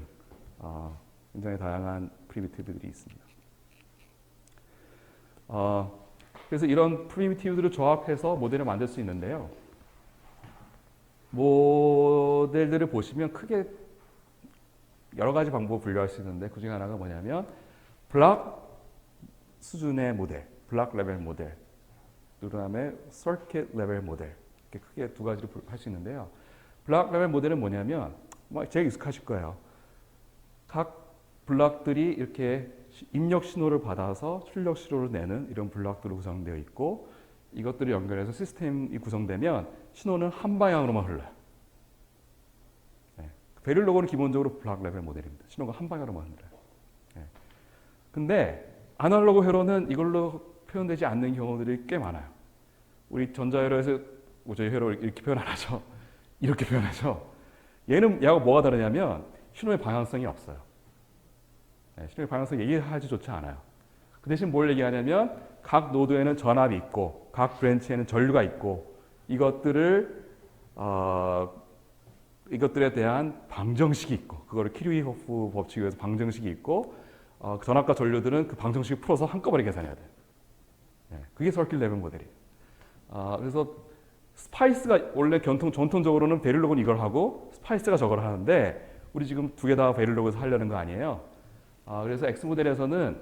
굉장히 다양한 프리미티브들이 있습니다. 그래서 이런 프리미티브들을 조합해서 모델을 만들 수 있는데요. 모델들을 보시면 크게 여러 가지 방법을 분류할 수 있는데 그 중에 하나가 뭐냐면 블락 수준의 모델, 블락 레벨 모델, 그 다음에 서킷 레벨 모델 이렇게 크게 두 가지로 할 수 있는데요. 블락 레벨 모델은 뭐냐면 제일 익숙하실 거예요. 각 블락들이 이렇게 입력 신호를 받아서 출력 신호를 내는 이런 블록들로 구성되어 있고 이것들을 연결해서 시스템이 구성되면 신호는 한 방향으로만 흘러요. 네. 베릴로그는 기본적으로 블록 레벨 모델입니다. 신호가 한 방향으로만 흘러요. 네. 근데 아날로그 회로는 이걸로 표현되지 않는 경우들이 꽤 많아요. 우리 전자회로에서 저희 회로를 이렇게 표현 안 하죠. 이렇게 표현하죠. 얘하고 뭐가 다르냐면 신호의 방향성이 없어요. 네, 신호의 방향성 얘기하지조차 않아요. 그 대신 뭘 얘기하냐면 각 노드에는 전압이 있고 각 브랜치에는 전류가 있고 이것들에 대한 방정식이 있고 그거를 키르히호프 법칙에 의해서 방정식이 있고 전압과 전류들은 그 방정식을 풀어서 한꺼번에 계산해야 돼요. 네, 그게 서킷 레벨 모델이에요. 그래서 스파이스가 원래 전통적으로는 베릴로그는 이걸 하고 스파이스가 저걸 하는데 우리 지금 두 개 다 베릴로그에서 하려는 거 아니에요. 그래서 X 모델에서는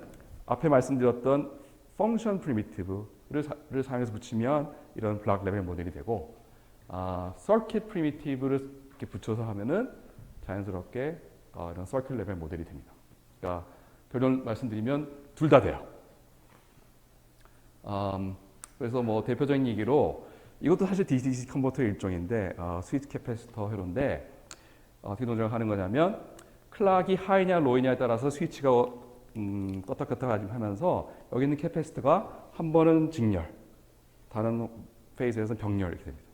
앞에 말씀드렸던 펑션 프리미티브를 사용해서 붙이면 이런 블록 레벨 모델이 되고 서킷 프리미티브를 이렇게 붙여서 하면은 자연스럽게 이런 서킷 레벨 모델이 됩니다. 그러니까 결론 말씀드리면 둘 다 돼요. 그래서 뭐 대표적인 얘기로 이것도 사실 DC 컨버터의 일종인데 스위치 캐패시터 회로인데 어떻게 동작을 하는 거냐면 클락이 하이냐 로이냐에 따라서 스위치가 껐다 켰다 하면서 여기 있는 캐패시터가 한 번은 직렬, 다른 페이스에서는 병렬 이렇게 됩니다.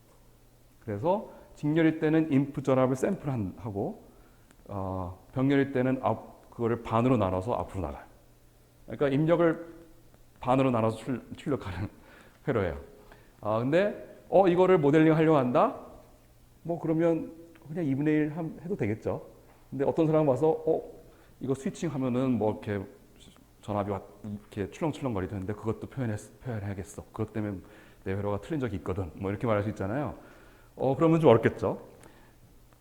그래서 직렬일 때는 인풋 전압을 샘플하고 병렬일 때는 그거를 반으로 나눠서 앞으로 나가요. 그러니까 입력을 반으로 나눠서 출력하는 회로예요. 근데 이거를 모델링 하려고 한다? 뭐 그러면 그냥 2분의 1 해도 되겠죠. 근데 어떤 사람 와서 이거 스위칭 하면은 뭐 이렇게 전압이 이렇게 출렁출렁 거리던데 그것도 표현해야겠어. 그것 때문에 내 회로가 틀린 적이 있거든. 뭐 이렇게 말할 수 있잖아요. 그러면 좀 어렵겠죠.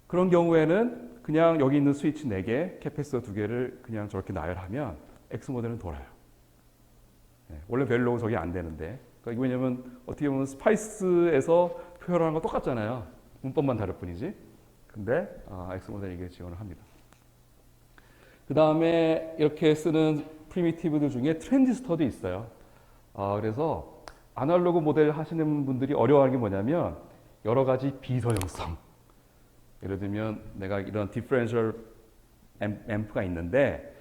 그런 경우에는 그냥 여기 있는 스위치 4개, 캐패시터 2개를 그냥 저렇게 나열하면 X 모델은 돌아요. 네, 원래 베릴로그 저게 안 되는데. 그러니까 왜냐면 어떻게 보면 스파이스에서 표현하는 거 똑같잖아요. 문법만 다를 뿐이지. 근데 X 모델 이게 지원을 합니다. 그 다음에 이렇게 쓰는 프리미티브들 중에 트랜지스터도 있어요. 그래서 아날로그 모델 하시는 분들이 어려워하는 게 뭐냐면 여러 가지 비선형성. 예를 들면 내가 이런 디퍼런셜 앰프가 있는데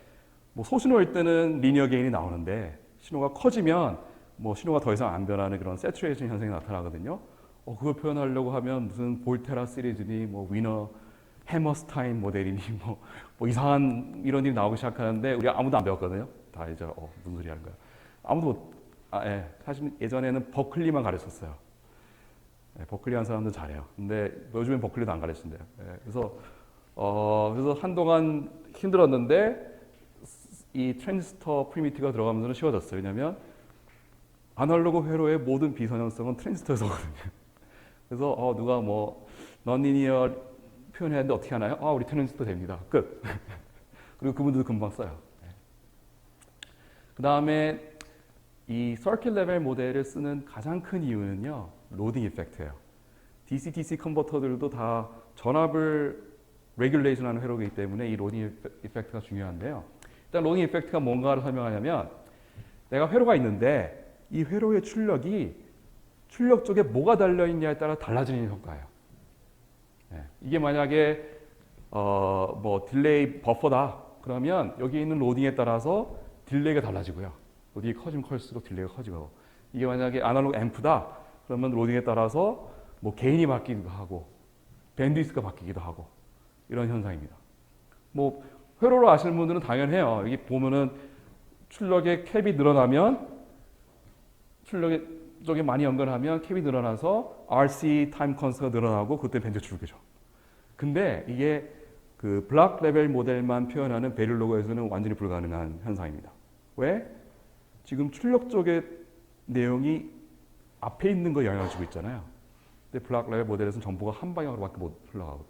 뭐 소신호일 때는 리니어 게인이 나오는데 신호가 커지면 뭐 신호가 더 이상 안 변하는 그런 세츄레이션 현상이 나타나거든요. 그걸 표현하려고 하면 무슨 볼테라 시리즈니 뭐 위너 해머스타인 모델이니 뭐 이상한 이런 일이 나오기 시작하는데 우리 아무도 안 배웠거든요. 다 이제 무슨 소리 하는 거야. 아무도 예. 사실 예전에는 버클리만 가르쳤어요. 예, 버클리 한 사람들 잘해요. 근데 요즘엔 버클리도 안 가르친대요. 예, 그래서 한동안 힘들었는데 이 트랜지스터 프리미티브가 들어가면서 쉬워졌어요. 왜냐하면 아날로그 회로의 모든 비선형성은 트랜지스터에서 오거든요. 그래서 누가 뭐 non-linear 표현해야 하는데 어떻게 하나요? 우리 트랜지스터 됩니다. 끝. 그리고 그분들도 금방 써요. 그 다음에 이 서킷 레벨 모델을 쓰는 가장 큰 이유는요. 로딩 이펙트예요. DC-DC 컨버터들도 다 전압을 레귤레이션하는 회로이기 때문에 이 로딩 이펙트가 중요한데요. 일단 로딩 이펙트가 뭔가를 설명하냐면 내가 회로가 있는데 이 회로의 출력이 출력 쪽에 뭐가 달려있냐에 따라 달라지는 효과예요. 이게 만약에 뭐 딜레이 버퍼다 그러면 여기 있는 로딩에 따라서 딜레이가 달라지고요. 로딩이 커지면 클수록 딜레이가 커지고 이게 만약에 아날로그 앰프다 그러면 로딩에 따라서 뭐 게인이 바뀌기도 하고 밴드위스가 바뀌기도 하고 이런 현상입니다. 뭐 회로로 아시는 분들은 당연해요. 여기 보면은 출력의 캡이 늘어나면 출력의 쪽에 많이 연결하면 캡이 늘어나서 RC 타임 컨스가 늘어나고 그때 밴드 줄기죠. 근데 이게 그 블록 레벨 모델만 표현하는 베릴로그에서는 완전히 불가능한 현상입니다. 왜? 지금 출력 쪽의 내용이 앞에 있는 거 영향을 주고 있잖아요. 근데 블록 레벨 모델에서는 정보가 한 방향으로밖에 못 흘러가거든요.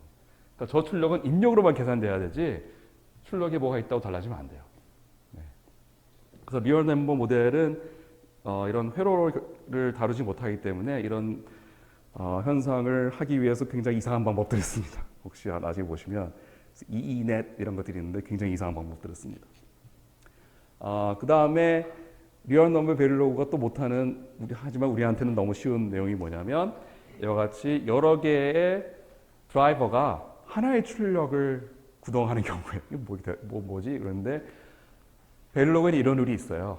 그러니까 저 출력은 입력으로만 계산돼야 되지 출력에 뭐가 있다고 달라지면 안 돼요. 네. 그래서 리얼 넘버 모델은 이런 회로를 다루지 못하기 때문에 이런 현상을 하기 위해서 굉장히 이상한 방법들을 씁니다. 혹시 나중에 보시면 EENet 이런 것들이 있는데 굉장히 이상한 방법들을 씁니다. 그 다음에 리얼 넘버 베릴로그가 또 못하는 하지만 우리한테는 너무 쉬운 내용이 뭐냐면 이와 같이 여러 개의 드라이버가 하나의 출력을 구동하는 경우에 이게 뭐지? 그런데 베릴로그에는 이런 룰이 있어요.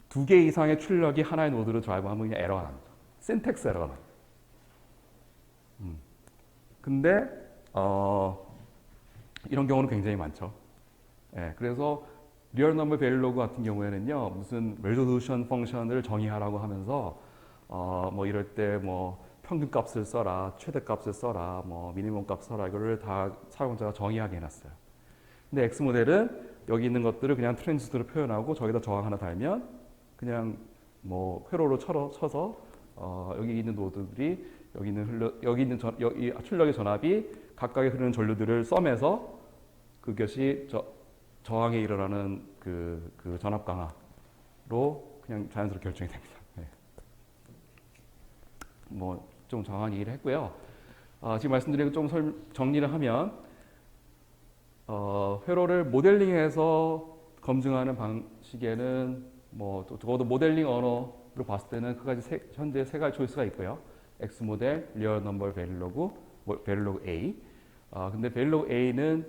2개 이상의 출력이 하나의 노드로 드라이브하면 그냥 에러가 납니다. 신텍스 에러가 납니다. 근데 이런 경우는 굉장히 많죠. 예, 그래서 리얼 넘버 베릴로그 같은 경우에는요, 무슨 레졸루션 펑션을 정의하라고 하면서 뭐 이럴 때 뭐 평균 값을 써라, 최대 값을 써라, 뭐 미니멈 값 써라, 이거를 다 사용자가 정의하게 해놨어요. 근데 X 모델은 여기 있는 것들을 그냥 트랜지스터로 표현하고 저기다 저항 하나 달면 그냥 뭐 회로로 쳐서 여기 있는 노드들이 여기 있는 출력의 전압이 각각의 흐르는 전류들을 썸해서 그것이 저항에 일어나는 그 전압 강화로 그냥 자연스럽게 결정이 됩니다. 네. 뭐 좀 정확한 얘기를 했고요. 지금 말씀드린 거 좀 정리를 하면 회로를 모델링해서 검증하는 방식에는 뭐 적어도 모델링 언어로 봤을 때는 현재 세 가지 초이스가 있고요. X 모델, 리얼 넘버 베릴로그, 베릴로그 A. 근데 베릴로그 A는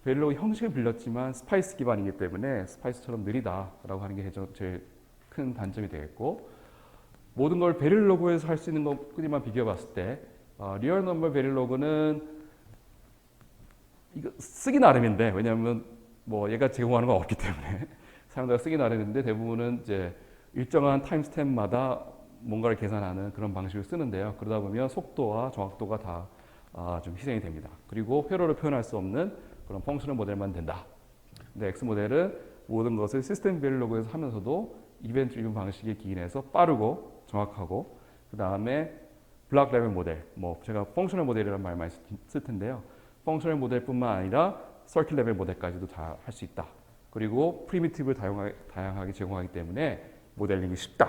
베릴로그 형식을 빌렸지만 스파이스 기반이기 때문에 스파이스처럼 느리다라고 하는 게 제일 큰 단점이 되겠고, 모든 걸 베릴로그에서 할 수 있는 것끼리만 비교해 봤을 때 리얼 넘버 베릴로그는 이거 쓰기 나름인데, 왜냐하면 뭐 얘가 제공하는 건 없기 때문에 사용자가 쓰기 나름인데 대부분은 이제 일정한 타임 스탬마다 뭔가를 계산하는 그런 방식을 쓰는데요. 그러다 보면 속도와 정확도가 다 좀 희생이 됩니다. 그리고 회로를 표현할 수 없는 그런 펑셔널 모델만 된다. 근데 X 모델은 모든 것을 시스템 베릴로그에서 하면서도 이벤트 드리븐 방식에 기인해서 빠르고 정확하고, 그 다음에 블락 레벨 모델, 뭐 제가 펑셔널 모델이라는 말 많이 쓸 텐데요. 펑셔널 모델뿐만 아니라 서킷 레벨 모델까지도 다 할 수 있다. 그리고 프리미티브를 다양하게 제공하기 때문에 모델링이 쉽다.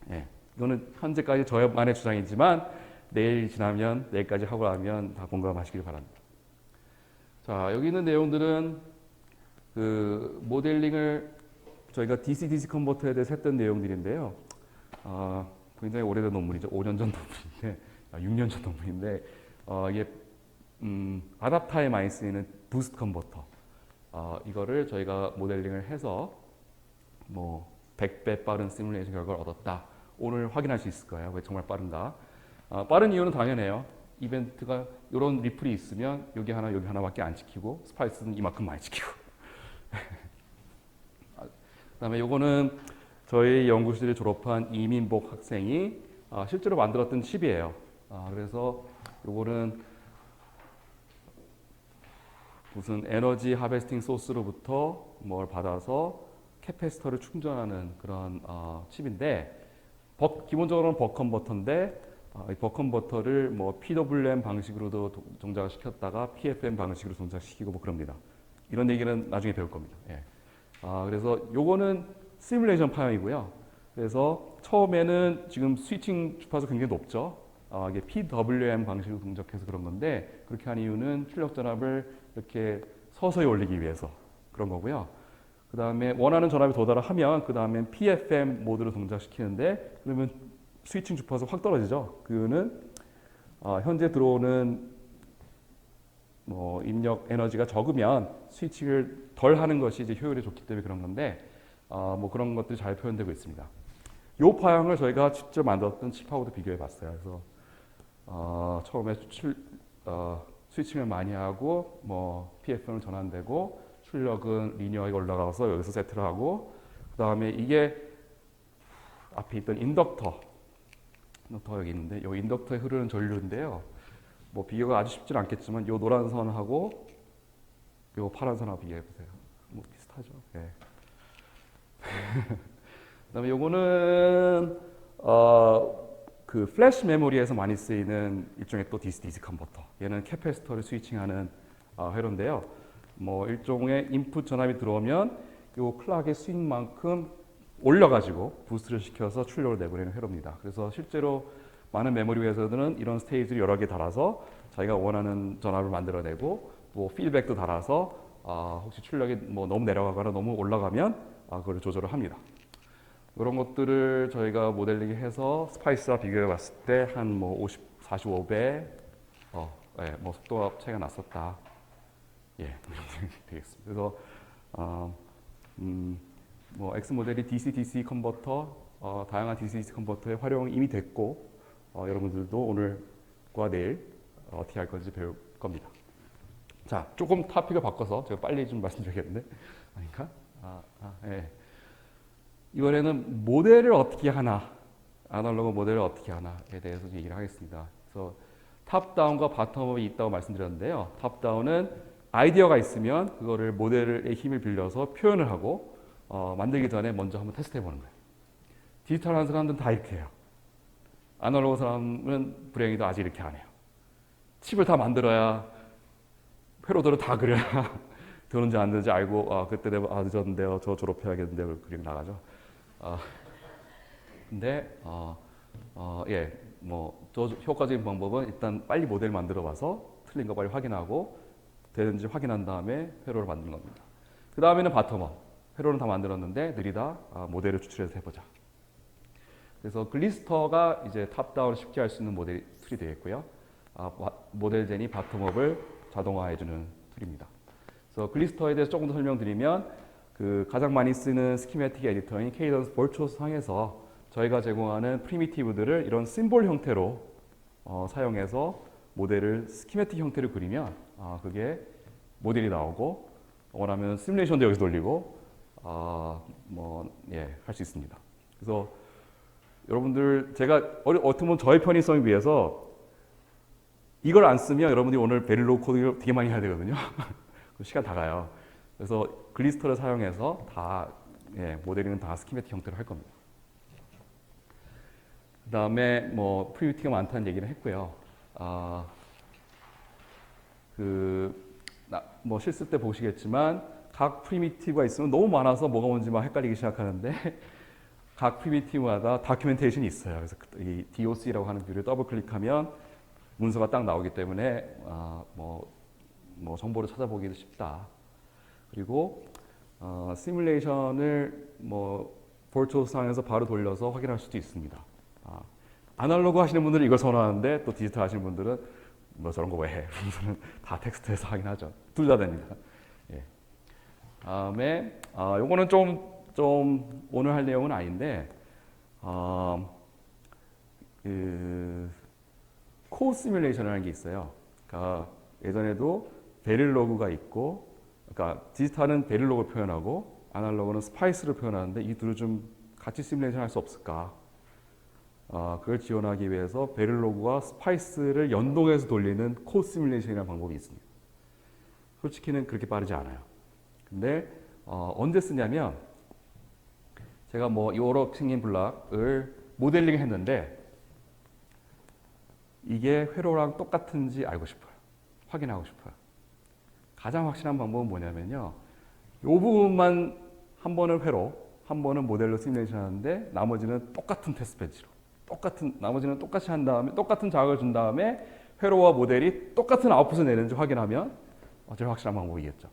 예, 이거는 현재까지 저만의 주장이지만 내일까지 하고 나면 다 공감하시길 바랍니다. 자, 여기 있는 내용들은 그 모델링을 저희가 DC-DC 컨버터에 대해서 했던 내용들인데요. 굉장히 오래된 논문이죠. 5년 전 논문인데, 6년 전 논문인데, 이게 아답타에 많이 쓰이는 부스트 컨버터. 이거를 저희가 모델링을 해서 뭐 100배 빠른 시뮬레이션 결과를 얻었다. 오늘 확인할 수 있을 거예요. 왜 정말 빠른가? 빠른 이유는 당연해요. 이벤트가 이런 리플이 있으면 여기 하나밖에 안 지키고, 스파이스는 이만큼 많이 지키고. 그다음에 요거는 저희 연구실을 졸업한 이민복 학생이 실제로 만들었던 칩이에요. 그래서 요거는 무슨 에너지 하베스팅 소스로부터 뭘 받아서 캐패시터를 충전하는 그런 칩인데, 기본적으로는 벅 컨버터인데, 이 벅 컨버터를 뭐 PWM 방식으로도 동작을 시켰다가 PFM 방식으로 동작시키고 뭐 그럽니다. 이런 얘기는 나중에 배울 겁니다. 예. 그래서 요거는 시뮬레이션 파형이고요. 그래서 처음에는 지금 스위칭 주파수 굉장히 높죠. 이게 PWM 방식으로 동작해서 그런 건데, 그렇게 한 이유는 출력 전압을 이렇게 서서히 올리기 위해서 그런 거고요. 그 다음에 원하는 전압이 도달하면 그 다음에 PFM 모드로 동작시키는데, 그러면 스위칭 주파수 확 떨어지죠. 그거는 현재 들어오는 뭐 입력 에너지가 적으면 스위칭을 덜 하는 것이 이제 효율이 좋기 때문에 그런 건데, 뭐 그런 것들이 잘 표현되고 있습니다. 이 파형을 저희가 직접 만들었던 칩하고도 비교해 봤어요. 그래서 처음에 스위칭을 많이 하고 뭐 PFM은 전환되고, 출력은 리니어하게 올라가서 여기서 세트를 하고, 그 다음에 이게 앞에 있던 인덕터 여기 있는데, 이 인덕터에 흐르는 전류인데요. 뭐 비교가 아주 쉽진 않겠지만, 이 노란 선하고 이 파란 선하고 비교해 보세요. 뭐 비슷하죠. 예. 그다음에 요거는 그 플래시 메모리에서 많이 쓰이는 일종의 또 DC-DC 컨버터. 얘는 캐패시터를 스위칭하는 회로인데요. 뭐 일종의 인풋 전압이 들어오면 요 클락의 스윙만큼 올려가지고 부스트를 시켜서 출력을 내보내는 회로입니다. 그래서 실제로 많은 메모리 회사들은 이런 스테이지를 여러 개 달아서 자기가 원하는 전압을 만들어내고, 또 피드백도 달아서 혹시 출력이 뭐 너무 내려가거나 너무 올라가면 그걸 조절을 합니다. 이런 것들을 저희가 모델링해서 스파이스와 비교해 봤을 때 한 뭐 45배 뭐 속도가 차이가 났었다. 예, 되겠습니다. 그래서 뭐 X 모델이 DC-DC 컨버터, 다양한 DC-DC 컨버터의 활용이 이미 됐고, 여러분들도 오늘과 내일 어떻게 할 건지 배울 겁니다. 자, 조금 토픽을 바꿔서 제가 빨리 좀 말씀드리겠는데, 아닌가? 예. 이번에는 모델을 어떻게 하나, 아날로그 모델을 어떻게 하나에 대해서 좀 얘기를 하겠습니다. 그래서 탑다운과 바텀업이 있다고 말씀드렸는데요. 탑다운은 아이디어가 있으면 그거를 모델의 힘을 빌려서 표현을 하고 만들기 전에 먼저 한번 테스트해 보는 거예요. 디지털한 사람들은 다 이렇게 해요. 아날로그 사람은 불행히도 아직 이렇게 안 해요. 칩을 다 만들어야 회로도를 다 그려야 되는지 안 되는지 알고 그때 되면 늦었는데요. 저 졸업해야겠는데요. 그리고 나가죠. 근데 예, 뭐 저 효과적인 방법은 일단 빨리 모델 만들어 봐서 틀린 거 빨리 확인하고 되는지 확인한 다음에 회로를 만드는 겁니다. 그 다음에는 바텀업. 회로는 다 만들었는데 느리다. 모델을 추출해서 해보자. 그래서 글리스터가 이제 탑다운을 쉽게 할 수 있는 모델 툴이 되겠고요. 모델젠이 바텀업을 자동화해주는 툴입니다. 그래서 글리스터에 대해서 조금 더 설명드리면 그 가장 많이 쓰는 스키매틱 에디터인 케이던스 볼초스 상에서 저희가 제공하는 프리미티브들을 이런 심볼 형태로 사용해서 모델을 스키매틱 형태로 그리면 그게 모델이 나오고 원하면 시뮬레이션도 여기서 돌리고 할 수 있습니다. 그래서 여러분들 제가 어떻게 보면 저의 편의성을 위해서 이걸 안 쓰면 여러분들이 오늘 베릴로그 코딩을 되게 많이 해야 되거든요. 시간 다 가요. 그래서 글리스터를 사용해서 다 모델링은 다 스키매틱 형태로 할 겁니다. 그 다음에 뭐 프리미티가 많다는 얘기를 했고요. 뭐 실습 때 보시겠지만 각 프리미티브가 있으면 너무 많아서 뭐가 뭔지 막 헷갈리기 시작하는데 각 프리미티브마다 다큐멘테이션이 있어요. 그래서 이 DOC라고 하는 뷰를 더블 클릭하면 문서가 딱 나오기 때문에 뭐 정보를 찾아보기도 쉽다. 그리고 시뮬레이션을 뭐 볼초상에서 바로 돌려서 확인할 수도 있습니다. 아날로그 하시는 분들은 이걸 선호하는데 또 디지털 하시는 분들은 뭐 저런 거 왜 해? 다 텍스트에서 확인하죠. 둘 다 됩니다. 예. 다음에 요거는 좀 오늘 할 내용은 아닌데 코 시뮬레이션이라는 게 있어요. 그러니까 예전에도 베릴로그가 있고, 그러니까 디지털은 베릴로그를 표현하고 아날로그는 스파이스를 표현하는데 이 둘을 좀 같이 시뮬레이션 할 수 없을까? 그걸 지원하기 위해서 베릴로그와 스파이스를 연동해서 돌리는 코 시뮬레이션이라는 방법이 있습니다. 솔직히는 그렇게 빠르지 않아요. 근데 언제 쓰냐면 제가 뭐 여러 생긴 블락을 모델링 했는데 이게 회로랑 똑같은지 알고 싶어요. 확인하고 싶어요. 가장 확실한 방법은 뭐냐면요. 이 부분만 한 번은 회로, 한 번은 모델로 시뮬레이션 하는데 나머지는 똑같은 테스트 벤치로. 나머지는 똑같이 한 다음에 똑같은 자극을 준 다음에 회로와 모델이 똑같은 아웃풋을 내는지 확인하면 제일 확실한 방법이겠죠.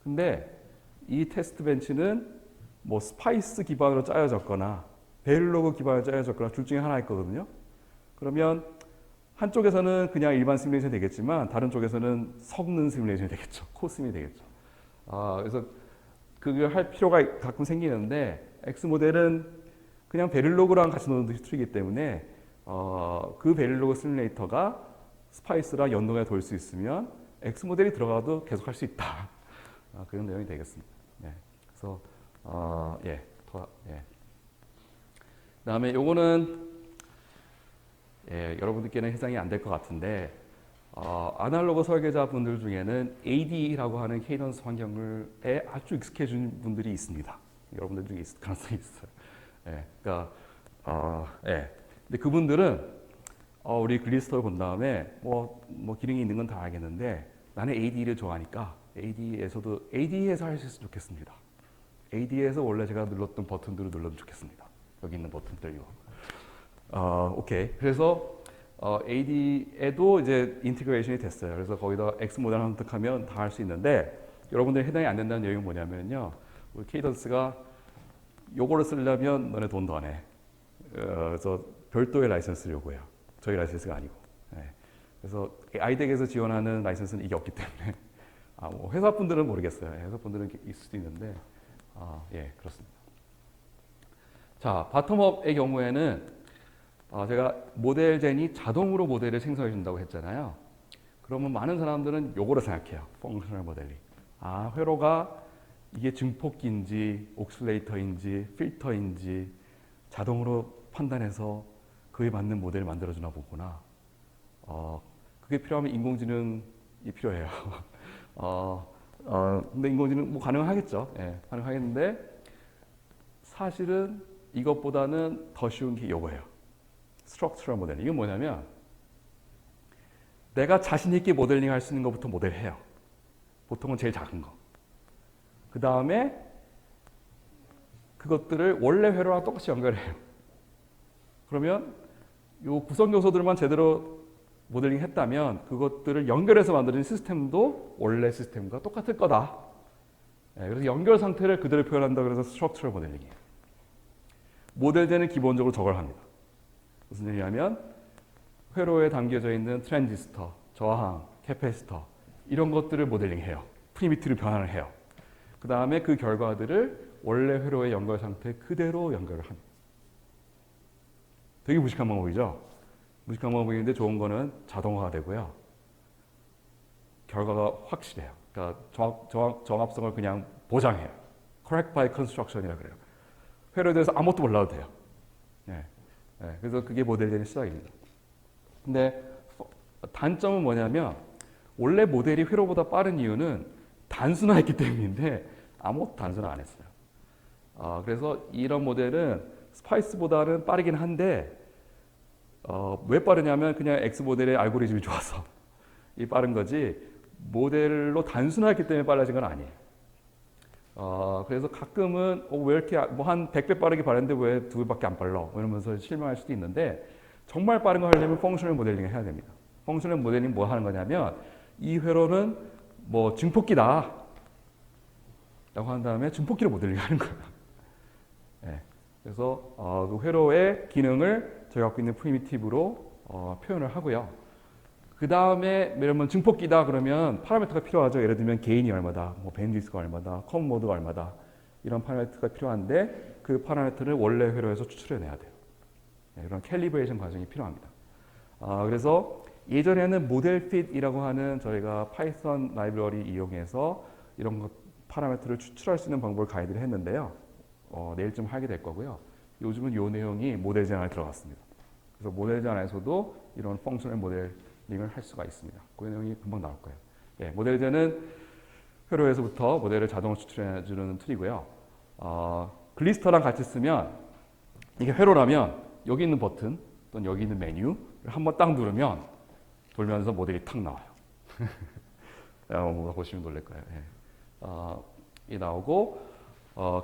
근데 이 테스트 벤치는 뭐 스파이스 기반으로 짜여졌거나 베릴로그 기반으로 짜여졌거나 둘 중에 하나 있거든요. 그러면 한쪽에서는 그냥 일반 시뮬레이션이 되겠지만 다른 쪽에서는 섞는 시뮬레이션이 되겠죠. 코스미 되겠죠. 그래서 그걸 할 필요가 가끔 생기는데 X 모델은 그냥 베릴로그랑 같이 노는 툴이기 때문에 그 베릴로그 시뮬레이터가 스파이스랑 연동해 돌 수 있으면 X 모델이 들어가도 계속 할 수 있다. 그런 내용이 되겠습니다. 네. 그래서 그다음에 요거는 여러분들께는 해당이 안 될 것 같은데 아날로그 설계자분들 중에는 AD라고 하는 케이던스 환경에 아주 익숙해진 분들이 있습니다. 여러분들 중에 있을 가능성이 있어요. 근데 그분들은 우리 글리스터를 본 다음에 뭐 기능이 있는 건 다 알겠는데 나는 AD를 좋아하니까 AD에서 할 수 있으면 좋겠습니다. AD에서 원래 제가 눌렀던 버튼들을 눌러도 좋겠습니다. 여기 있는 버튼들 이거. 오케이. 그래서 AD에도 이제 인티그레이션이 됐어요. 그래서 거기다 X 모델 선택하면 다 할 수 있는데 여러분들이 해당이 안 된다는 내용이 뭐냐면요. 우리 케이던스가 요거를 쓰려면 너네 돈 더 내. 그래서 별도의 라이선스를 요구해요. 저희 라이선스가 아니고. 네. 그래서 아이덱에서 지원하는 라이선스는 이게 없기 때문에 뭐 회사분들은 모르겠어요. 회사분들은 있을 수도 있는데 예, 그렇습니다. 자, 바텀업의 경우에는 제가 모델젠이 자동으로 모델을 생성해 준다고 했잖아요. 그러면 많은 사람들은 요거로 생각해요. 펑셔널 모델링. 회로가 이게 증폭기인지 옥슬레이터인지 필터인지 자동으로 판단해서 그에 맞는 모델을 만들어주나 보구나. 그게 필요하면 인공지능이 필요해요. 근데 인공지능 뭐 가능하겠죠. 예, 가능하겠는데 사실은 이것보다는 더 쉬운 게 이거예요. 스트럭처럴 모델링. 이건 뭐냐면 내가 자신 있게 모델링 할 수 있는 것부터 모델해요. 보통은 제일 작은 거. 그 다음에 그것들을 원래 회로랑 똑같이 연결해요. 그러면 요 구성 요소들만 제대로 모델링 했다면 그것들을 연결해서 만들어진 시스템도 원래 시스템과 똑같을 거다. 네, 그래서 연결 상태를 그대로 표현한다 그래서 스트럭처럴 모델링이에요. 모델제는 기본적으로 저걸 합니다. 무슨 얘기냐면 회로에 담겨져 있는 트랜지스터, 저항, 캐패시터 이런 것들을 모델링해요. 프리미티를 변환을 해요. 그 다음에 그 결과들을 원래 회로의 연결 상태 그대로 연결을 합니다. 되게 무식한 방법이죠. 무식한 방법인데 좋은 거는 자동화가 되고요. 결과가 확실해요. 그러니까 정합성을 그냥 보장해요. Correct by construction이라고 그래요. 회로에 대해서 아무것도 몰라도 돼요. 네. 네. 그래서 그게 모델링의 시작입니다. 근데 단점은 뭐냐면 원래 모델이 회로보다 빠른 이유는 단순화했기 때문인데 아무것도 단순화 안 했어요. 그래서 이런 모델은 스파이스보다는 빠르긴 한데 왜 빠르냐면 그냥 X 모델의 알고리즘이 좋아서 이 빠른 거지 모델로 단순화했기 때문에 빨라진 건 아니에요. 그래서 가끔은 왜 이렇게 뭐 한 100배 빠르게 발했는데 왜 2배밖에 안 빨라? 이러면서 실망할 수도 있는데 정말 빠른 거 하려면 펑셔널 모델링을 해야 됩니다. 펑셔널 모델링 뭐 하는 거냐면 이 회로는 뭐 증폭기다 라고 한 다음에 증폭기로 모델링 하는 거예요. 네. 그래서 그 회로의 기능을 저희가 갖고 있는 프리미티브로 표현을 하고요. 그 다음에 여러분 증폭기다 그러면 파라미터가 필요하죠. 예를 들면 게인이 얼마다, 뭐 밴드위스가 얼마다, 컴 모드가 얼마다 이런 파라미터가 필요한데 그 파라미터를 원래 회로에서 추출해내야 돼요. 네, 이런 캘리브레이션 과정이 필요합니다. 그래서 예전에는 모델 핏이라고 하는 저희가 파이썬 라이브러리 이용해서 이런 것 파라미터를 추출할 수 있는 방법을 가이드를 했는데요. 내일쯤 하게 될 거고요. 요즘은 이 내용이 모델젠 안에 들어갔습니다. 그래서 모델젠 안에서도 이런 펑셔널 모델링을 할 수가 있습니다. 그 내용이 금방 나올 거예요. 예, 모델젠은 회로에서부터 모델을 자동으로 추출해주는 툴이고요. 글리스터랑 같이 쓰면 이게 회로라면 여기 있는 버튼 또는 여기 있는 메뉴를 한번 딱 누르면 돌면서 모델이 탁 나와요. 뭔가 보시면 놀랄 거예요. 예. 이 나오고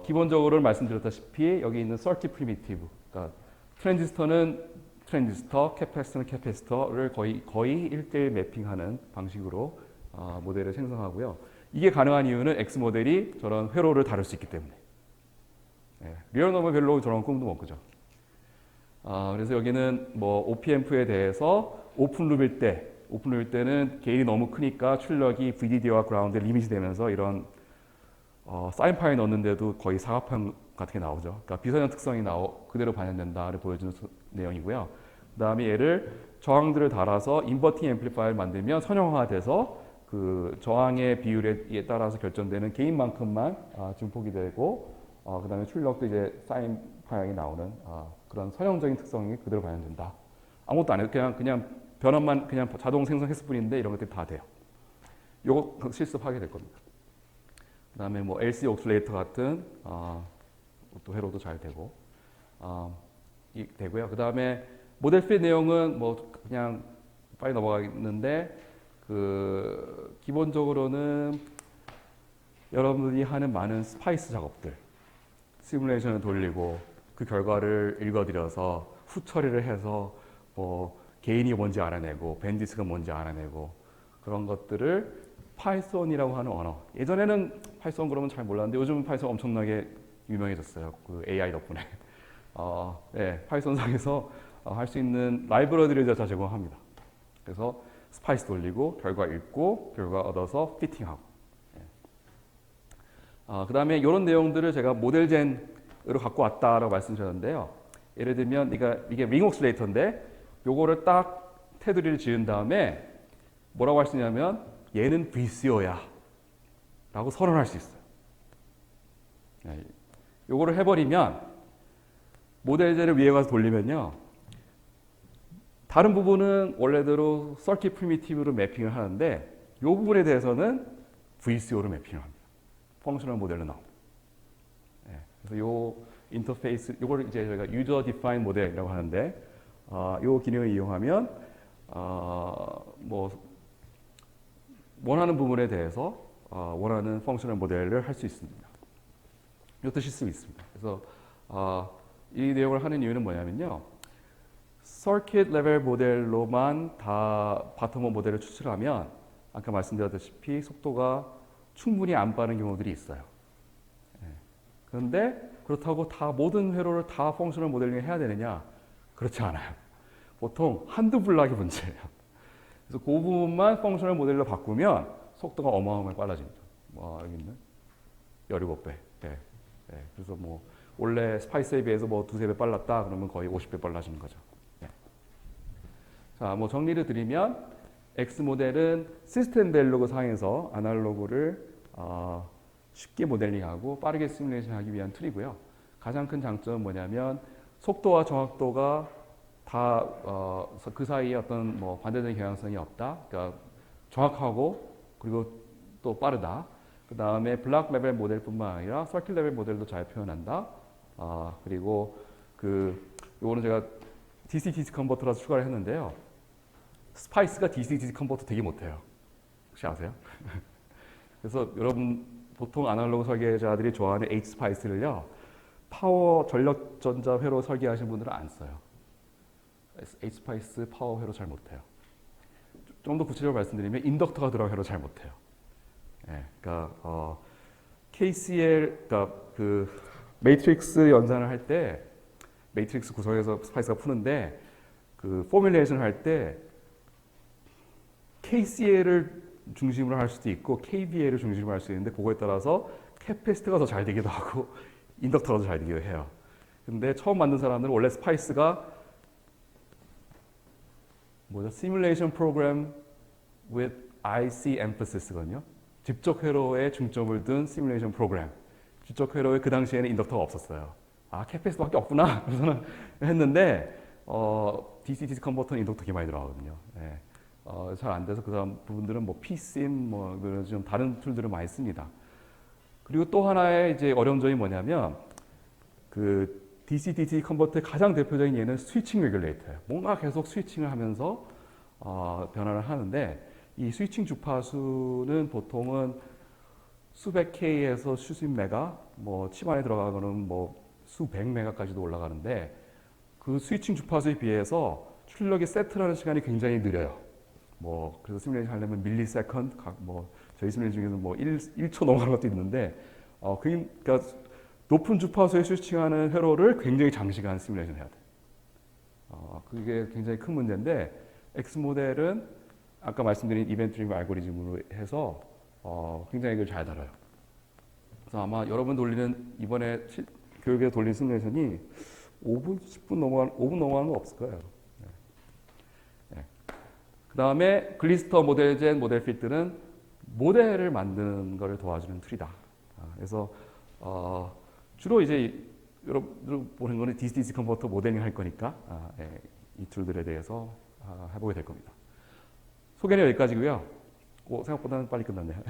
기본적으로 말씀드렸다시피 여기 있는 서치 프리미티브, 그러니까 트랜지스터는 트랜지스터, 캐패시터는 캐패시터를 거의 1대1 매핑하는 방식으로 모델을 생성하고요. 이게 가능한 이유는 X 모델이 저런 회로를 다룰 수 있기 때문에. 예. 리얼 넘버 별로 저런 꿈도 못 꾸죠. 그래서 여기는 뭐 OP앰프에 대해서 오픈룹일 때는 게인이 너무 크니까 출력이 VDD와 그라운드에 리밋이 되면서 이런 사인 파일 넣는데도 거의 사각형 같은 게 나오죠. 그러니까 비선형 특성이 그대로 반영된다를 보여주는 내용이고요. 그 다음에 얘를 저항들을 달아서 인버팅 앰플리파이어를 만들면 선형화돼서 그 저항의 비율에 따라서 결정되는 게인만큼만 증폭이 되고 그 다음에 출력도 이제 사인 파형이 나오는 그런 선형적인 특성이 그대로 반영된다. 아무것도 안 해도 그냥 변환만 그냥 자동 생성했을 뿐인데 이런 것들이 다 돼요. 요거 실습하게 될 겁니다. 그 다음에 뭐 LC 옥슬레이터 같은 또 회로도 잘 되고 되고요. 그 다음에 모델 핏 내용은 뭐 그냥 빨리 넘어가겠는데 그 기본적으로는 여러분들이 하는 많은 스파이스 작업들, 시뮬레이션을 돌리고 그 결과를 읽어드려서 후처리를 해서 뭐 게인이 뭔지 알아내고 밴드위스가 뭔지 알아내고 그런 것들을 파이썬이라고 하는 언어. 예전에는 파이썬 그러면 잘 몰랐는데 요즘은 파이썬 엄청나게 유명해졌어요. 그 AI 덕분에. 네, 파이썬상에서 할 수 있는 라이브러리를 다 제공합니다. 그래서 스파이스 돌리고 결과 읽고 결과 얻어서 피팅하고. 그 다음에 이런 내용들을 제가 모델젠으로 갖고 왔다라고 말씀드렸는데요. 예를 들면 이게 링 옥슬레이터인데 요거를 딱 테두리를 지은 다음에 뭐라고 할 수 있냐면 얘는 VCO야 라고 선언할 수 있어요. 요거를 해버리면 모델젠을 위에 가서 돌리면요. 다른 부분은 원래대로 서킷 프리미티브로 매핑을 하는데 이 부분에 대해서는 VCO로 매핑을 합니다. 펑셔널 모델로 나옵니다. 그래서 요 인터페이스, 요걸 이제 저희가 유저 디파인 모델이라고 하는데 요 기능을 이용하면 뭐 원하는 부분에 대해서 원하는 펑셔널 모델을 할 수 있습니다. 이것도 쓸 수 있습니다. 그래서 이 내용을 하는 이유는 뭐냐면요. 서킷 레벨 모델로만 다 바텀업 모델을 추출하면 아까 말씀드렸다시피 속도가 충분히 안 빠른 경우들이 있어요. 그런데 그렇다고 다 모든 회로를 다 펑셔널 모델링을 해야 되느냐? 그렇지 않아요. 보통 한두 블락이 문제예요. 그래서 그 부분만 펑셔널 모델로 바꾸면 속도가 어마어마하게 빨라집니다. 여기 있는 17배. 그래서 뭐 원래 스파이스에 비해서 뭐 두세 배 빨랐다 그러면 거의 50배 빨라지는 거죠. 자, 뭐 정리를 드리면 X 모델은 시스템 벨로그 상에서 아날로그를 쉽게 모델링하고 빠르게 시뮬레이션하기 위한 툴이고요. 가장 큰 장점은 뭐냐면 속도와 정확도가 다 그 사이에 어떤 뭐 반대적인 경향성이 없다. 그러니까 정확하고 그리고 또 빠르다. 그 다음에 블락 레벨 모델뿐만 아니라 서킷 레벨 모델도 잘 표현한다. 그리고 요거는 제가 DC-DC 컨버터라서 추가를 했는데요. 스파이스가 DC-DC 컨버터 되게 못해요. 혹시 아세요? 그래서 여러분 보통 아날로그 설계자들이 좋아하는 H-스파이스를요. 파워 전력 전자 회로 설계하시는 분들은 안 써요. H-스파이스 파워 회로 잘 못해요. 좀 더 구체적으로 말씀드리면 인덕터가 들어간 회로 잘 못해요. 그러니까 KCL, 그러니까 그 매트릭스 연산을 할 때 매트릭스 구성해서 스파이스가 푸는데 그 포뮬레이션 할 때 KCL을 중심으로 할 수도 있고 KVL을 중심으로 할 수 있는데 그거에 따라서 캐패시터가 더 잘 되기도 하고 인덕터가 더 잘 되기도 해요. 근데 처음 만든 사람들은 원래 스파이스가 Simulation Program with IC Emphasis,거든요. 직접 회로에 중점을 둔 시뮬레이션 프로그램. 직접 회로에 그 당시에는 인덕터가 없었어요. 캐패시터밖에 없구나. 그래서는 했는데 DC-DC 컨버터는 인덕터 되게 많이 들어가거든요. 잘 안 돼서 그 다음 부분들은 뭐 PSIM 좀 다른 툴들을 많이 씁니다. 그리고 또 하나의 이제 어려운 점이 뭐냐면 그 DC-DC 컨버터의 가장 대표적인 예는 스위칭 레귤레이터예요. 뭔가 계속 스위칭을 하면서 변화를 하는데 이 스위칭 주파수는 보통은 수백 K에서 수십 메가, 뭐 칩 안에 들어가고는 뭐 수백 메가까지도 올라가는데 그 스위칭 주파수에 비해서 출력이 세트라는 시간이 굉장히 느려요. 뭐 그래서 시뮬레이션 하려면 밀리세컨드, 뭐 저희 시뮬레이션 중에서 뭐 1초 넘어가는 것도 있는데 그러니까 높은 주파수에 스위칭하는 회로를 굉장히 장시간 시뮬레이션 해야 돼. 그게 굉장히 큰 문제인데 X 모델은 아까 말씀드린 이벤트 드리븐 알고리즘으로 해서 굉장히 이걸 잘 다뤄요. 그래서 아마 여러분 돌리는 이번에 교육에 돌린 시뮬레이션이 5분, 10분 넘어가는 5분 넘어가는 거 없을 거예요. 그 다음에 글리스터 모델젠 모델 필드는 모델을 만드는 것을 도와주는 툴이다. 그래서 주로 이제 여러분들 보는 거는 DC-DC 컨버터 모델링 할 거니까 이 툴들에 대해서 해보게 될 겁니다. 소개는 여기까지고요. 생각보다는 빨리 끝났네요.